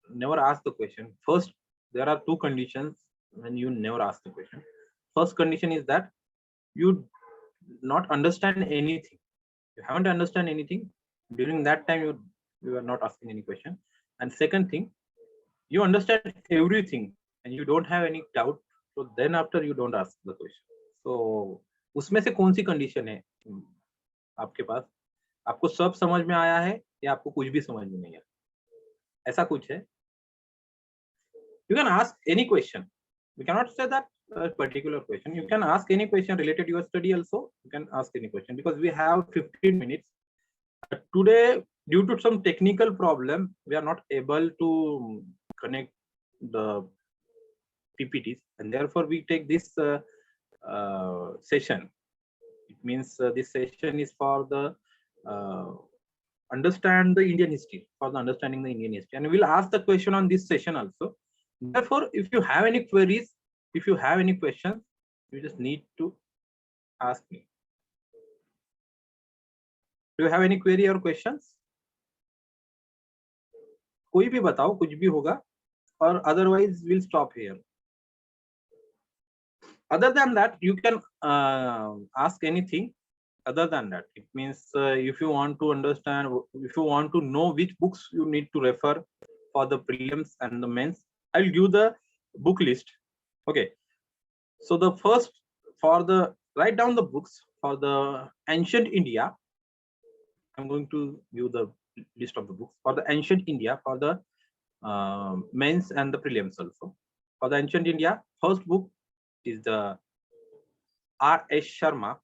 never ask the question, first there are 2 conditions when you never ask the question। First condition is that you not understand anything, you haven't understand anything, during that time you are not asking any question। And second thing, you understand everything and you don't have any doubt, so then after you don't ask the question। So उसमें से कौन सी condition है आपके पास? आपको सब समझ में आया है या आपको कुछ भी समझ में नहीं आया? ऐसा कुछ है. You can ask any question. We cannot say that a particular question. You can ask any question related to your study also. You can ask any question because we have 15 minutes. Today, due to some technical problem, we are not able to connect the PPTs, and therefore we take this session. It means this session is for the understand the Indian history, for the understanding the Indian history, and we'll ask the question on this session also. Therefore, if you have any queries, if you have any questions, you just need to ask me. Do you have any query or questions? कोई भी बताओ, कुछ भी होगा, or otherwise we'll stop here. Other than that, you can ask anything. Other than that, it means if you want to understand, if you want to know which books you need to refer for the prelims and the mains, I'll give the book list. Okay, so the first, for the, write down the books for the ancient India. I'm going to give the list of the books for the ancient India, for the mains and the prelims also. For the ancient India, first book is the R.S. Sharma,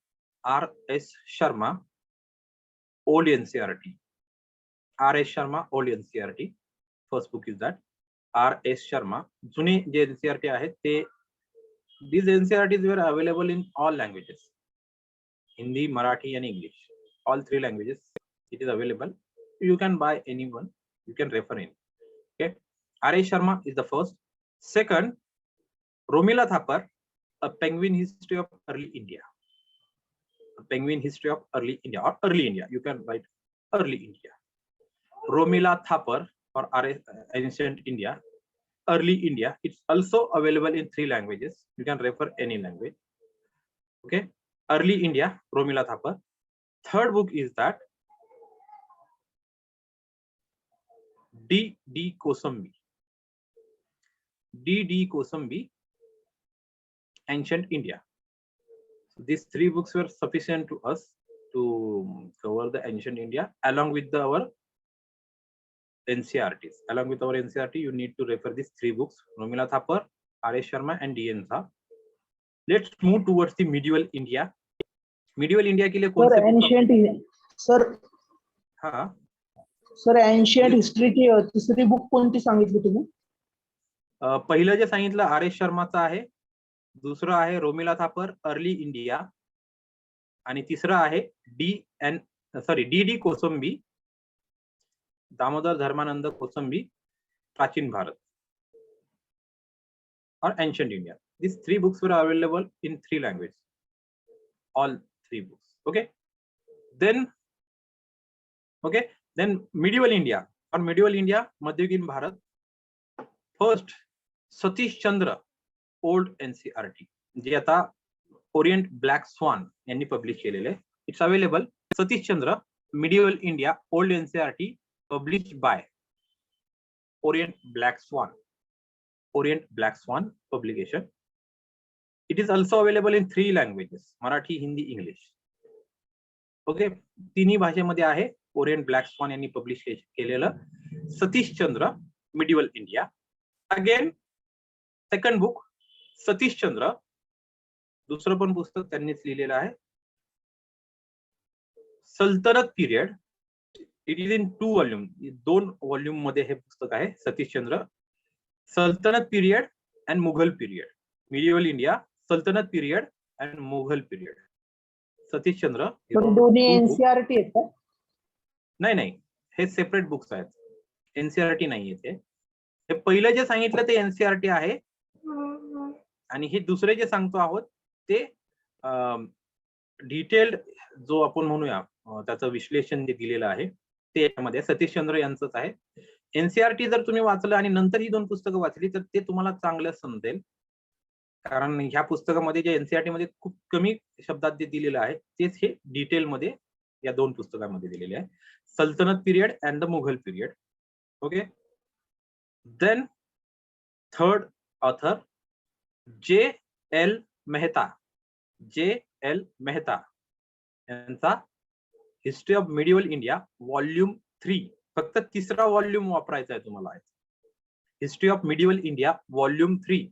Old NCERT. R.S. Sharma, Old NCERT. First book is that. R.S. Sharma. जुने जे NCERT आहेत ते, these NCERTs were available in all languages. Hindi, Marathi, and English. All three languages. It is available. You can buy any one. You can refer in. Okay. R.S. Sharma is the first. Second, Romila Thapar, A Penguin History of Early India. A Penguin History of Early India, or Early India. You can write Early India. Romila Thapar for Ancient India, Early India. It's also available in 3 languages. You can refer any language. Okay. Early India, Romila Thapar. Third book is that D.D. Kosambi. D.D. Kosambi, Ancient India. So these 3 books were sufficient to us to cover the ancient India along with our NCERTs. Along with our NCERT, you need to refer these 3 books: Romila Thapar, R.S. Sharma, and D.N. Jha. Let's move towards the medieval India. Medieval India के लिए कौन से ancient sir हाँ sir ancient history की तिसरी book कोणती सांगितली तुम्ही? पहिलं जे सांगितलं R.S. शर्माचं आहे, दुसरं आहे रोमिला थापर अर्ली इंडिया, आणि तिसरं आहे D.D. कोसंबी, दामोदर धर्मानंद कोसंबी, प्राचीन Bharat, or ancient India. These 3 books were available in 3 languages. All 3 books. Okay. Then medieval India, or medieval India, मध्ययुगीन Bharat. First, Satish Chandra, old NCERT, जे आता ओरिएंट ब्लॅक स्वान यांनी पब्लिश केलेले. It's available. Satish Chandra, medieval India, old NCERT, published by Orient Black Swan publication. It is also available in 3 languages: Marathi, Hindi, English. Okay, तिन्ही भाषेमध्ये आहे. Orient Black Swan यांनी publish केलेलं Satish Chandra, medieval India. Again second book Satish Chandra, दुसरं पण पुस्तक त्यांनीच लिहिलेलं आहे, सल्तनत period. It is in 2 volume. 2 volume मध्ये हे पुस्तक आहे. सतीश चंद्र, सल्तनत period and Mughal period. Medieval India, सल्तनत period and Mughal period. Satish Chandra. दोन्ही एनसीईआरटी आहेत का? नाही, हे सेपरेट बुक्स आहेत. एनसीईआरटी नाहीये ते. हे पहिलं जे सांगितलं ते एनसीईआरटी आहे, आणि हे दुसरे जे सांगतो आहोत ते डिटेल्ड, जो आपण म्हणूया त्याचं विश्लेषण जे दिलेलं आहे ते यामध्ये सतीश चंद्र यांचंच आहे. एनसीईआरटी जर तुम्ही वाचलं आणि नंतर ही 2 पुस्तकं वाचली तर ते तुम्हाला चांगलं समजेल, कारण ह्या पुस्तकामध्ये जे एनसीईआरटी मध्ये खूप कमी शब्दात जे दिलेलं आहे तेच हे डिटेल मध्ये या 2 पुस्तकांमध्ये दिलेले आहे. सल्तनत period and the Mughal period. Okay. Then third author J.L. Mehta यांचा history of medieval India volume 3 फक्त तिसरा व्हॉल्यूम वापरायचा आहे तुम्हाला. History of medieval India volume 3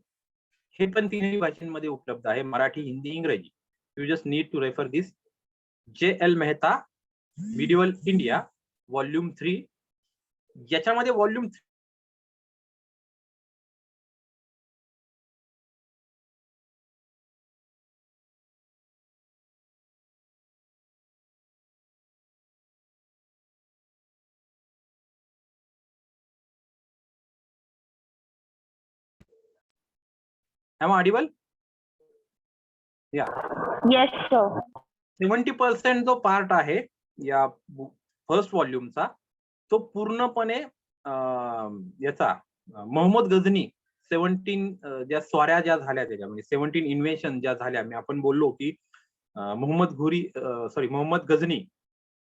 हे पण तिन्ही भाषांमध्ये उपलब्ध आहे, मराठी, हिंदी, इंग्रजी. You just need to refer this J.L. Mehta medieval India volume 3. याच्यामध्ये volume am I audible? Yeah. Yes, sir. 70% जो पार्ट आहे या फर्स्ट व्हॉल्यूमचा तो पूर्णपणे याचा मोहम्मद गझनी 17 ज्या स्वाऱ्या ज्या झाल्या त्याच्या म्हणजे 17 इन्व्हेन्शन ज्या झाल्या, मी आपण बोललो की मोहम्मद गझनी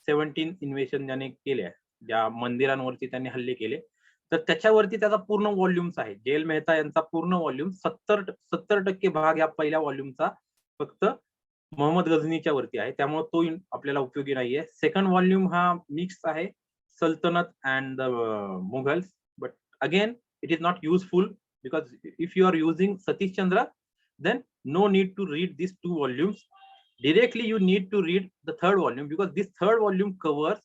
17 इन्व्हेन्शन ज्याने केल्या, ज्या मंदिरांवरती त्यांनी हल्ले केले, तर त्याच्यावरती त्याचा पूर्ण व्हॉल्यूम्स आहे. J.L. मेहता यांचा पूर्ण व्हॉल्यूम 70% भाग या पहिल्या व्हॉल्यूमचा फक्त मोहम्मद गझनीच्या वरती आहे, त्यामुळे तो आपल्याला उपयोगी नाहीये. सेकंड व्हॉल्यूम हा मिक्स आहे, सल्तनत and the Mughals, but again it is not useful because if you are using Satish Chandra, then no need to read these 2 volumes. Directly you need to read the third volume because this third volume covers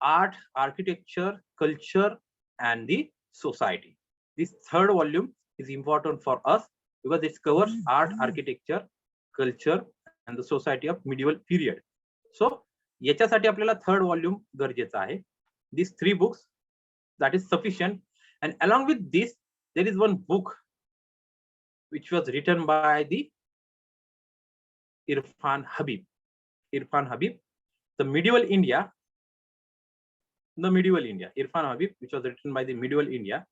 art, architecture, culture and the society. This third volume is important for us because it covers art, architecture, culture and the society of medieval period. So याच्यासाठी आपल्याला third volume गरजेचं आहे. These 3 books, that is sufficient. And along with this there is one book which was written by the Irfan Habib. The Medieval India. Irfan Habib, which was written by the Medieval India.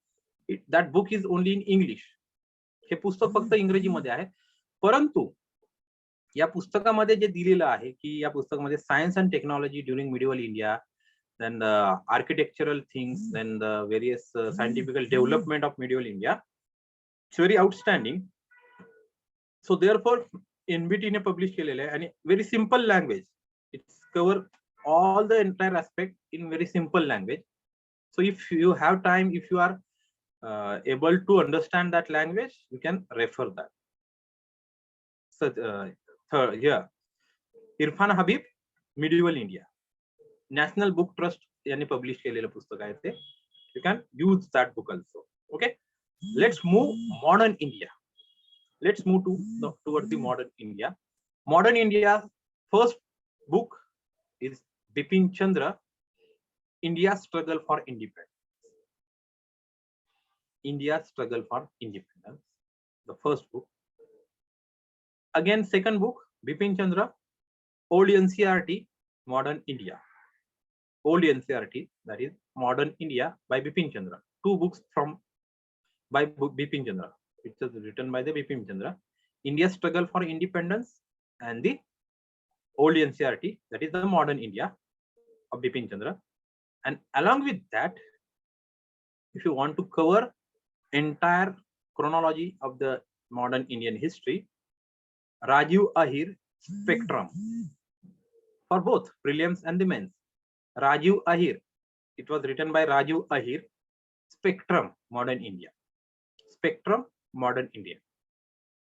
That book is only in English. हे पुस्तक फक्त इंग्रजीमध्ये आहे, परंतु या पुस्तकामध्ये जे दिलेलं आहे की या पुस्तकामध्ये science and technology during medieval India, then the architectural things, then the various scientific development of medieval India. It's very outstanding. So therefore NBT ने publish केलेलं आहे आणि very simple language. It's cover all the entire aspect in very simple language. So if you have time, if you are able to understand that language, you can refer that. So third, here Irfan Habib, Medieval India. National book trust यांनी publish केलेलं पुस्तक आहे ते. You can use that book also. Okay, let's move modern India. Let's move toward the modern India. Modern India first book is Bipin Chandra, India struggle for independence. India struggle for independence, the first book. Again second book Bipin Chandra, old NCERT, modern India. Old NCERT, that is Modern India by Bipin Chandra. 2 books by Bipin Chandra. It is written by the Bipin Chandra. India Struggle for Independence and the Old NCERT, that is the Modern India of Bipin Chandra. And along with that, if you want to cover entire chronology of the modern Indian history, Rajiv Ahir, Spectrum, for both prelims and the mains. Rajiv Ahir, it was written by Rajiv Ahir. Spectrum, Modern India. Spectrum, Modern India.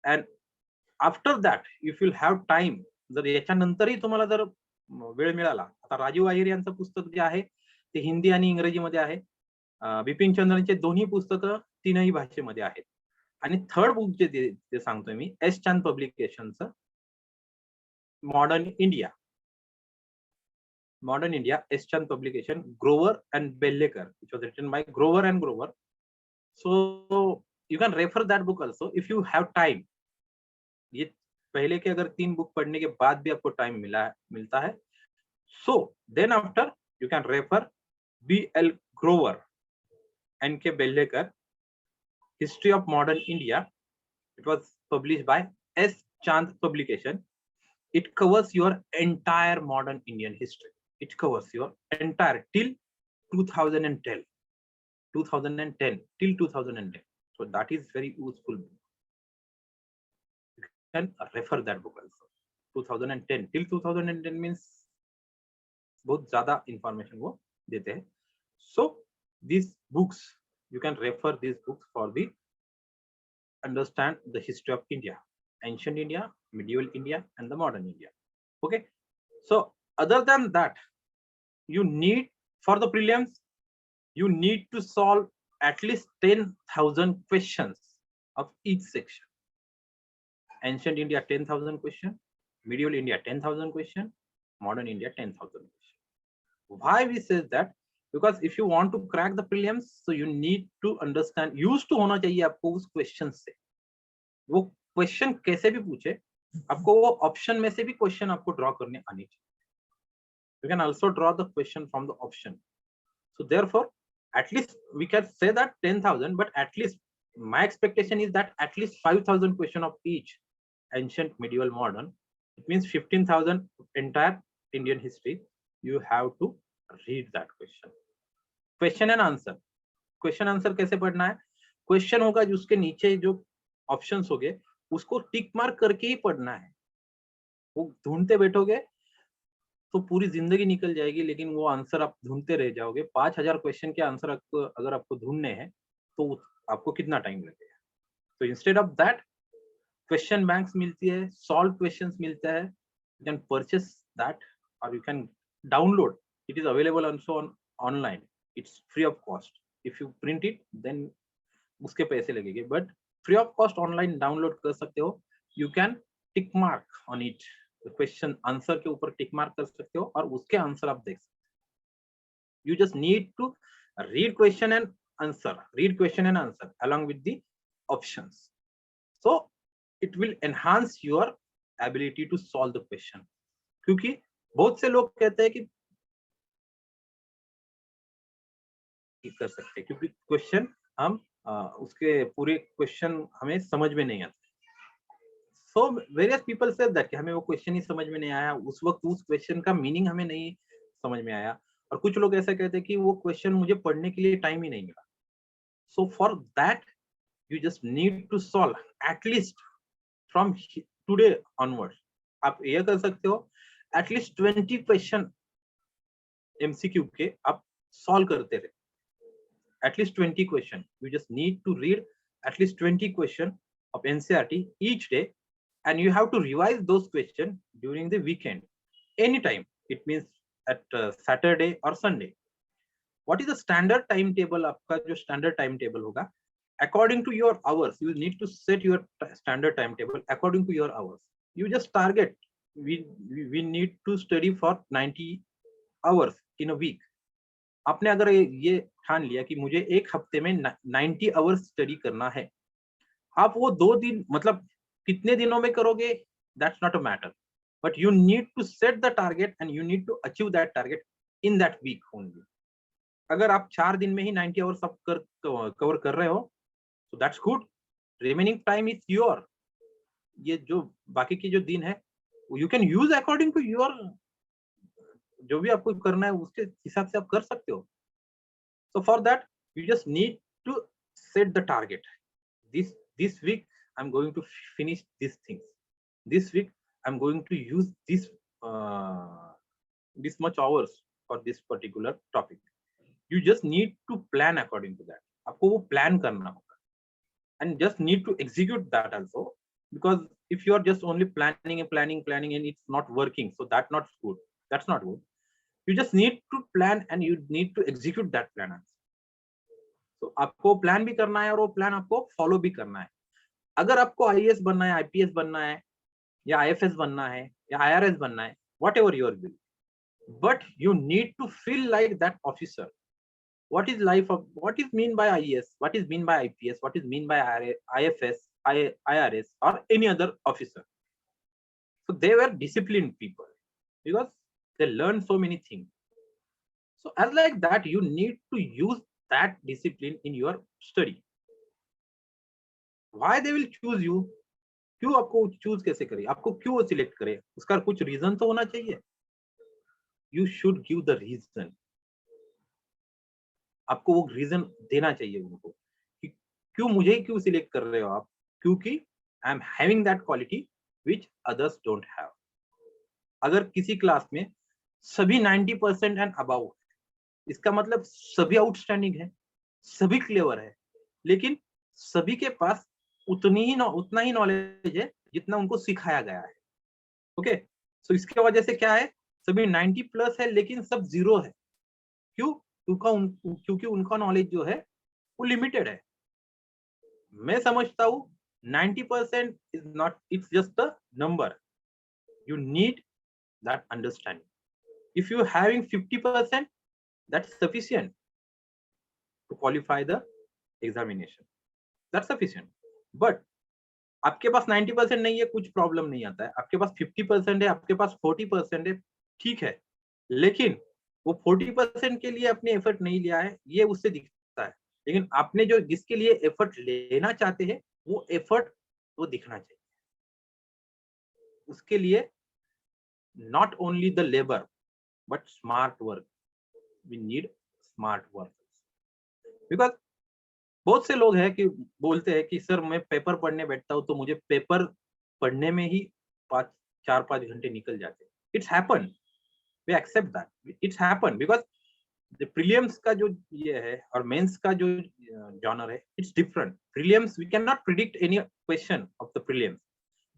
And after that, if you'll have time, जर याच्यानंतरही तुम्हाला जर वेळ मिळाला, आता राजीव अहिर यांचं पुस्तक जे आहे ते हिंदी आणि इंग्रजीमध्ये आहे. बिपिन चंद्रचे दोन्ही पुस्तकं 3ही भाषेमध्ये आहेत. आणि थर्ड बुक जे ते सांगतोय मी, एस चांद पब्लिकेशनचं modern India. Modern India, S. Chand publication, Grover and Bellekar, which was written by Grover and Grover. So you can refer that book also if you have time. ये पहले के अगर 3 book पढ़ने के बाद भी आपको टाइम मिलता है, so then after you can refer B.L. Grover, N.K. Bellekar, History of Modern India. It was published by S. Chand publication. It covers your entire modern Indian history. It covers your entire till 2010 till 2010. So that is very useful. You can refer that book also. 2010 till 2010 means बहुत ज्यादा information वो देते हैं. So these books, you can refer these books for the understand the history of India, ancient India, medieval India, and the modern India. Okay, so other than that, you need, for the prelims, you need to solve at least 10,000 questions of each section. Ancient India 10,000 question, medieval India 10,000 question, modern India 10,000 question. Why we say that? Because if you want to crack the prelims, so you need to understand, used to होना चाहिए आपको उस question से, वो question कैसे भी पूछे आपको वो ऑप्शन में से भी क्वेश्चन आपको ड्रॉ करने आनी चाहिए. You can also draw the question from the option. So therefore, at least we can say that 10,000, but at least my expectation is that at least 5,000 question of each, ancient, medieval, modern. It means 15,000 entire Indian history. You have to read that question. Question and answer. Question answer कैसे पढ़ना है? Question होगा जो उसके नीचे जो options होंगे उसको टिक मार्क करके ही पढ़ना है. वो ढूंढते बैठोगे तो पूरी जिंदगी निकल जाएगी, लेकिन वो आंसर आप ढूंढते रह जाओगे. 5,000 क्वेश्चन के आंसर अगर आपको ढूंढने हैं तो आपको कितना टाइम लगेगा? तो instead of that, question banks मिलती है, सॉल्व क्वेश्चंस मिलता है. यू कैन परचेस दैट और you can download. It is available also on online. It's free of cost. If you print it then उसके पैसे लगेंगे, but free of cost online download कर सकते हो. You can tick mark on it. Question answer के ऊपर tick mark कर सकते हो और उसके आंसर आप देख सकते हो. You just need to read question and answer along with the options. So it will enhance your ability to solve the question. क्योंकि बहुत से लोग कहते हैं कि कर सकते हैं क्योंकि क्वेश्चन हम उसके पूरे क्वेश्चन हमें समझ में नहीं आते. So various people said that कि हमें वो क्वेश्चन ही समझ में नहीं आया, उस वक्त उस क्वेश्चन का मीनिंग हमें नहीं समझ में आया. और कुछ लोग ऐसा कहते हैं कि वो क्वेश्चन मुझे पढ़ने के लिए टाइम ही नहीं मिला. So for that you just need to solve at least from today onwards. आप ये कर सकते हो at least 20 क्वेश्चन MCQ के आप सॉल्व करते रहे. At least 20 question. You just need to read at least 20 question of NCERT each day, and you have to revise those questions during the weekend, anytime. It means at Saturday or Sunday. What is the standard timetable? आपका जो standard timetable होगा, according to your hours. You need to set your standard timetable according to your hours. You just target. We need to study for 90 hours in a week. आपने अगर ये ठान लिया कि मुझे एक हफ्ते में 90 आवर्स स्टडी करना है, आप वो 2 दिन मतलब कितने दिनों में करोगे, that's not a matter, but you need to set the target and you need to achieve that target in that week only. अगर आप 4 दिन में ही 90 आवर्स आप कवर कर रहे हो, so that's good. Remaining time is your. ये जो बाकी के जो दिन है, you can use according to your, जो भी आपको करना है उसके हिसाब से आप कर सकते हो. So for that you just need to set the target. This week I'm going to finish these things. This week I'm going to use this much hours for this particular topic. You just need to plan according to that. आपको वो plan करना होगा and just need to execute that also, because if you are just only planning and it's not working, so that's not good. You just need to plan and you need to execute that plan. So आपको plan भी करना है और वो plan आपको follow भी करना है. अगर आपको IAS बनना है, IPS बनना है, या IFS बनना है, या IRS बनना है, whatever your will, but you need to feel like that officer. What is mean by IAS? What is mean by IPS? What is mean by IFS, IRS, or any other officer? So they were disciplined people because they learn so many things. So as like that, you need to use that discipline in your study. Why they will choose you? क्यों आपको choose कैसे करे? आपको क्यों select करे? उसका कुछ reason तो होना चाहिए. You should give the reason. आपको वो reason देना चाहिए उनको कि क्यों मुझे क्यों select कर रहे हो आप? क्योंकि I am having that quality which others don't have. अगर किसी क्लास में सभी 90% and above, इसका मतलब सभी आउटस्टैंडिंग है, सभी क्लेवर है, लेकिन सभी के पास उतना ही नॉलेज है जितना उनको सिखाया गया है। ओके, सो इसके वजह से क्या है, सभी 90 प्लस है लेकिन सब 0 है। क्यों? क्योंकि उनका नॉलेज जो है वो लिमिटेड है। मैं समझता हूँ 90% is not, it's just a number. You need that understanding. If you having 50%, that's sufficient to qualify the examination. That's sufficient. But आपके पास 90% नहीं है, कुछ प्रॉब्लम नहीं आता है। आपके पास 50% है, आपके पास 40% है, ठीक है, लेकिन वो 40% के लिए अपने एफर्ट नहीं लिया है, ये उससे दिखता है। लेकिन आपने जो जिसके लिए एफर्ट लेना चाहते हैं वो एफर्ट वो दिखना चाहिए। उसके लिए not only the labor but smart work. We need smart work. Because बहुत से लोग हैं कि बोलते हैं कि सर मैं पेपर पढ़ने बैठता हूँ तो मुझे पेपर पढ़ने में ही 4-5 घंटे निकल जाते हैं। It's happen, we accept that, it's happen because the prelims का जो ये है और मेंस का जो जॉनर है it's different. Prelims we can not predict any question of the prelims,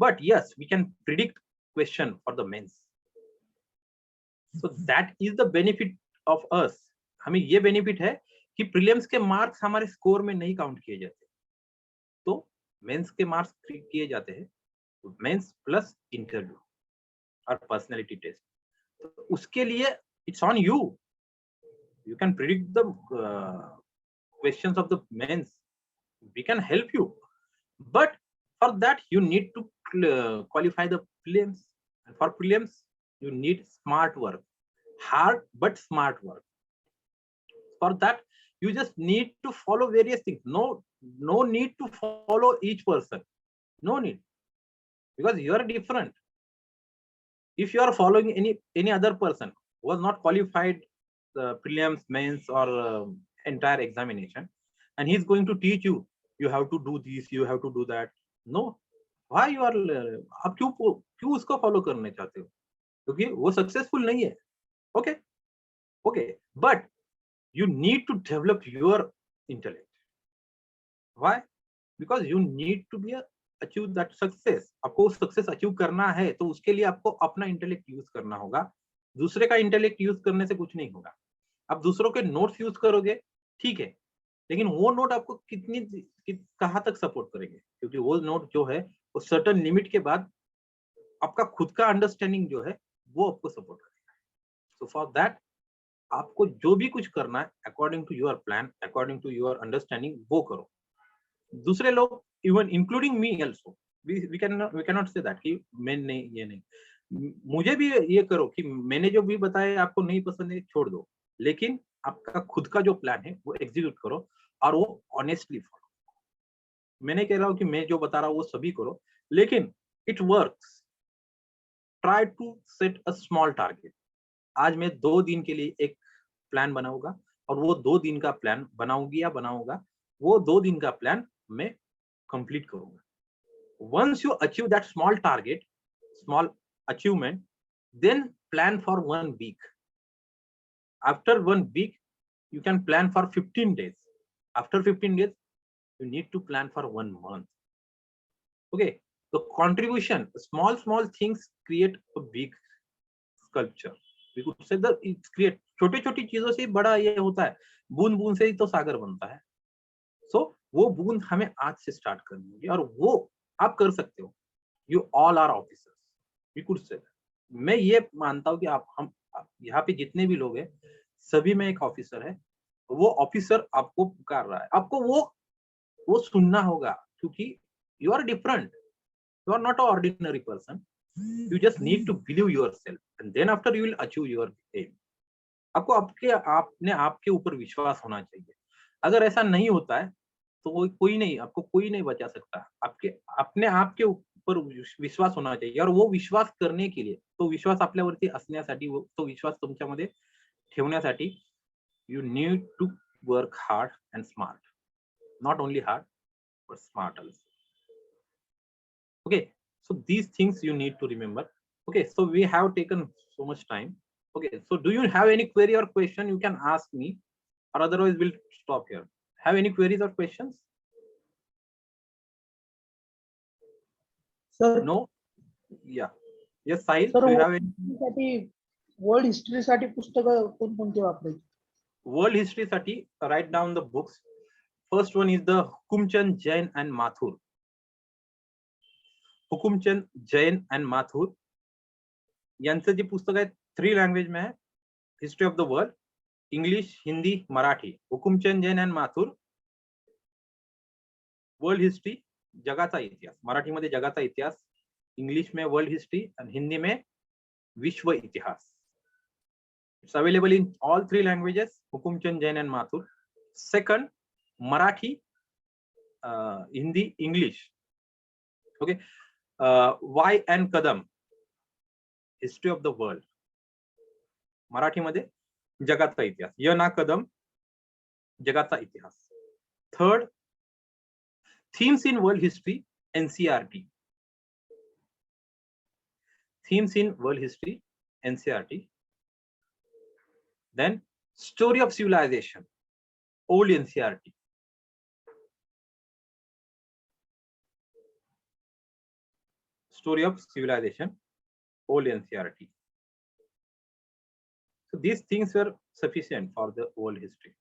but yes we can predict question for the mains. So that is the benefit of us. हमें ये बेनिफिट है कि prelims के marks हमारे score में नहीं count किए जाते, तो मेंस के मार्क्स किए जाते हैं, मेंस प्लस इंटरव्यू और पर्सनालिटी टेस्ट। तो उसके लिए it's on you, you can predict the questions of the mains, we can help you, but for that you need to qualify the prelims, and for prelims you need smart work, hard but smart work. For that you just need to follow various things. No need to follow each person, no need, because you are different. If you are following any other person who was not qualified prelims, mains or entire examination, and he is going to teach you, you have to do this, you have to do that, no, why you are आप क्यों उसको follow करने चाहते हो? क्योंकि वो successful नहीं है। Okay, but you need to develop your intellect. Why? Because you need to be achieve that success. आपको सक्सेस अचीव करना है तो उसके लिए आपको अपना इंटेलेक्ट यूज करना होगा। दूसरे का इंटेलेक्ट यूज करने से कुछ नहीं होगा। आप दूसरों के नोट्स यूज करोगे, ठीक है, लेकिन वो नोट आपको कहाँ तक सपोर्ट करेंगे? क्योंकि वो नोट जो है वो सर्टेन लिमिट के बाद आपका खुद का अंडरस्टैंडिंग जो है वो आपको सपोर्ट करेगा। सो फॉर दैट आपको जो भी कुछ करना है according to your plan, according to your understanding वो करो। दूसरे लोग, even including me also, we can not say that कि मैं नहीं, ये नहीं, मुझे भी ये करो कि मैंने जो भी बताया आपको नहीं पसंद है छोड़ दो, लेकिन आपका खुद का जो प्लान है वो एग्जीक्यूट करो और वो ऑनेस्टली फॉलो। मैं नहीं कह रहा हूँ कि मैं जो बता रहा हूँ वो सभी करो, लेकिन it works. Try to set a small target. आज मैं 2 दिन के लिए एक प्लान बनाऊंगा और वो 2 दिन का प्लान बनाऊंगा, वो 2 दिन का प्लान मैं कंप्लीट करूंगा। Once you achieve that small target, small achievement, then plan for 1 week. After 1 week you can plan for 15 days. After 15 days you need to plan for 1 month. Okay, the contribution, small things create a big sculpture. We could say that it's create, छोटी चीजों से बड़ा ये होता है, बूंद से ही तो सागर बनता है। So वो बूंद हमें आज से स्टार्ट करनी होगी और वो आप कर सकते हो। You all are officers, we could say that. मैं ये मानता हूँ कि हम यहाँ पे जितने भी लोग हैं सभी में एक ऑफिसर है, वो ऑफिसर आपको पुकार रहा है, आपको वो सुनना होगा, क्योंकि you are different, you are not a ordinary person, you just need to believe yourself and then after you will achieve your aim. आपको आपके ऊपर विश्वास होना चाहिए। अगर ऐसा नहीं होता है तो आपको कोई नहीं बचा सकता। अपने आप के ऊपर विश्वास होना चाहिए, और वो विश्वास करने के लिए, तो विश्वास आपल्यावरती असण्यासाठी, तो विश्वास तुमच्यामध्ये ठेवण्यासाठी you need to work hard and smart. Not only hard but smart also. Okay, so these things you need to remember. Okay, so we have taken so much time. Okay, so do you have any query or question? You can ask me, or otherwise we'll stop here. Have any queries or questions? Sir No? Yeah. Yes, Sahil, sir do you have any? साठी world हिस्ट्रीसाठी पुस्तकं कोणकोणती वापरायची? World history sati, write down the books. First one is the Hukumchand, Jain and Mathur. Hukumchand, Jain and Mathur यांचं जे पुस्तक आहे 3 language में है. History of the world, English, Hindi, Marathi. Hukumchand, Jain and Mathur. World history, जगाचा इतिहास. मराठीमध्ये जगाचा इतिहास, इंग्लिश में वर्ल्ड हिस्ट्री आणि हिंदी में विश्व इतिहास. It's available in all 3 languages, Hukumchand, Jain and Mathur. Second, Marathi, Hindi, English. Okay. Y and Kadam, History of the World. Marathi मध्ये जगाचा इतिहास. य ना कदम, जगाचा इतिहास. Third, Themes in World History, NCERT. Themes in World History, NCERT. Then Story of Civilization, old NCERT. Story of Civilization, old NCERT. So these things were sufficient for the world history.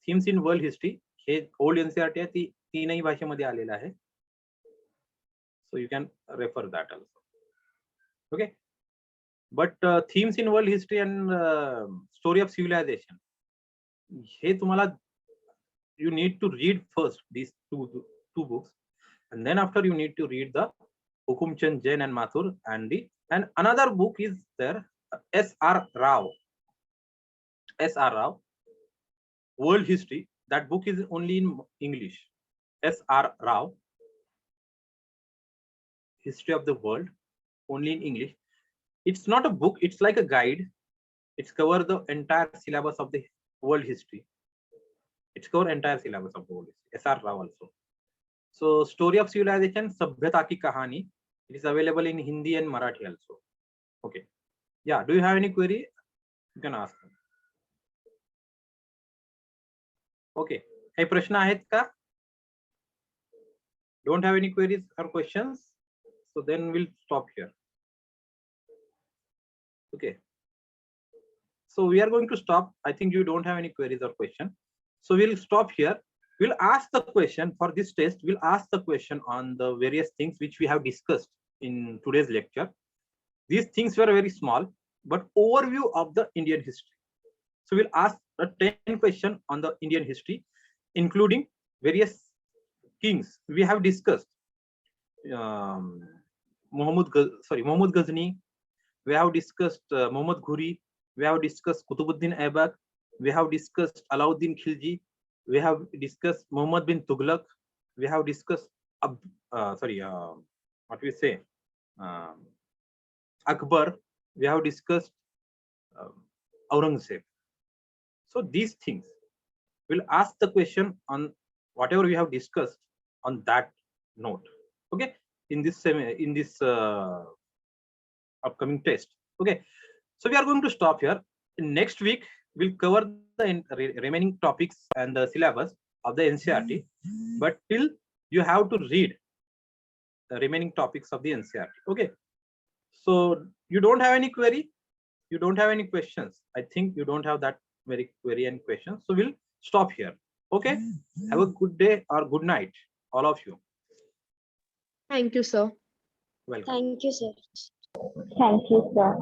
Themes in world history, hey old NCERT आहे, ती 3ही भाषेमध्ये आलेला आहे. So you can refer that also. Okay. But themes in world history and story of civilization, हे तुम्हाला, you need to read first these two books, and then after you need to read the Hukumchand, Jain and Mathur, and another book is there, S.R. Rao. S.R. Rao, World History. That book is only in English. S.R. Rao, History of the World, only in English. It's not a book, it's like a guide. It's cover the entire syllabus of the world history. It's cover entire syllabus of the world history. S.R. Rao also. So Story of Civilization, Sabhyata Ki Kahani, it is available in Hindi and Marathi also. Okay. Yeah, do you have any query? You can ask them. Okay. Hey, प्रश्न आहेत का? Don't have any queries or questions? So then we'll stop here. Okay. So we are going to stop. I think you don't have any queries or question. So we'll stop here. We'll ask the question for this test. We'll ask the question on the various things which we have discussed in today's lecture. These things were very small, but overview of the Indian history. So we'll ask a 10 question on the Indian history, including various kings we have discussed. Muhammad Ghazni. We have discussed Muhammad Ghuri. We have discussed Qutbuddin Aibak. We have discussed Alauddin Khilji. We have discussed Muhammad bin Tughlaq. We have discussed Akbar. We have discussed Aurangzeb. So these things, we'll ask the question on whatever we have discussed on that note. Okay, in this upcoming test. Okay, so we are going to stop here. Next week we'll cover the remaining topics and the syllabus of the NCERT, but till you have to read the remaining topics of the NCERT. Okay, so you don't have any query, you don't have any questions. I think you don't have that very query and questions, so we'll stop here. Okay, have a good day or good night, all of you. Thank you, sir. Welcome. Thank you, sir. Thank you, sir.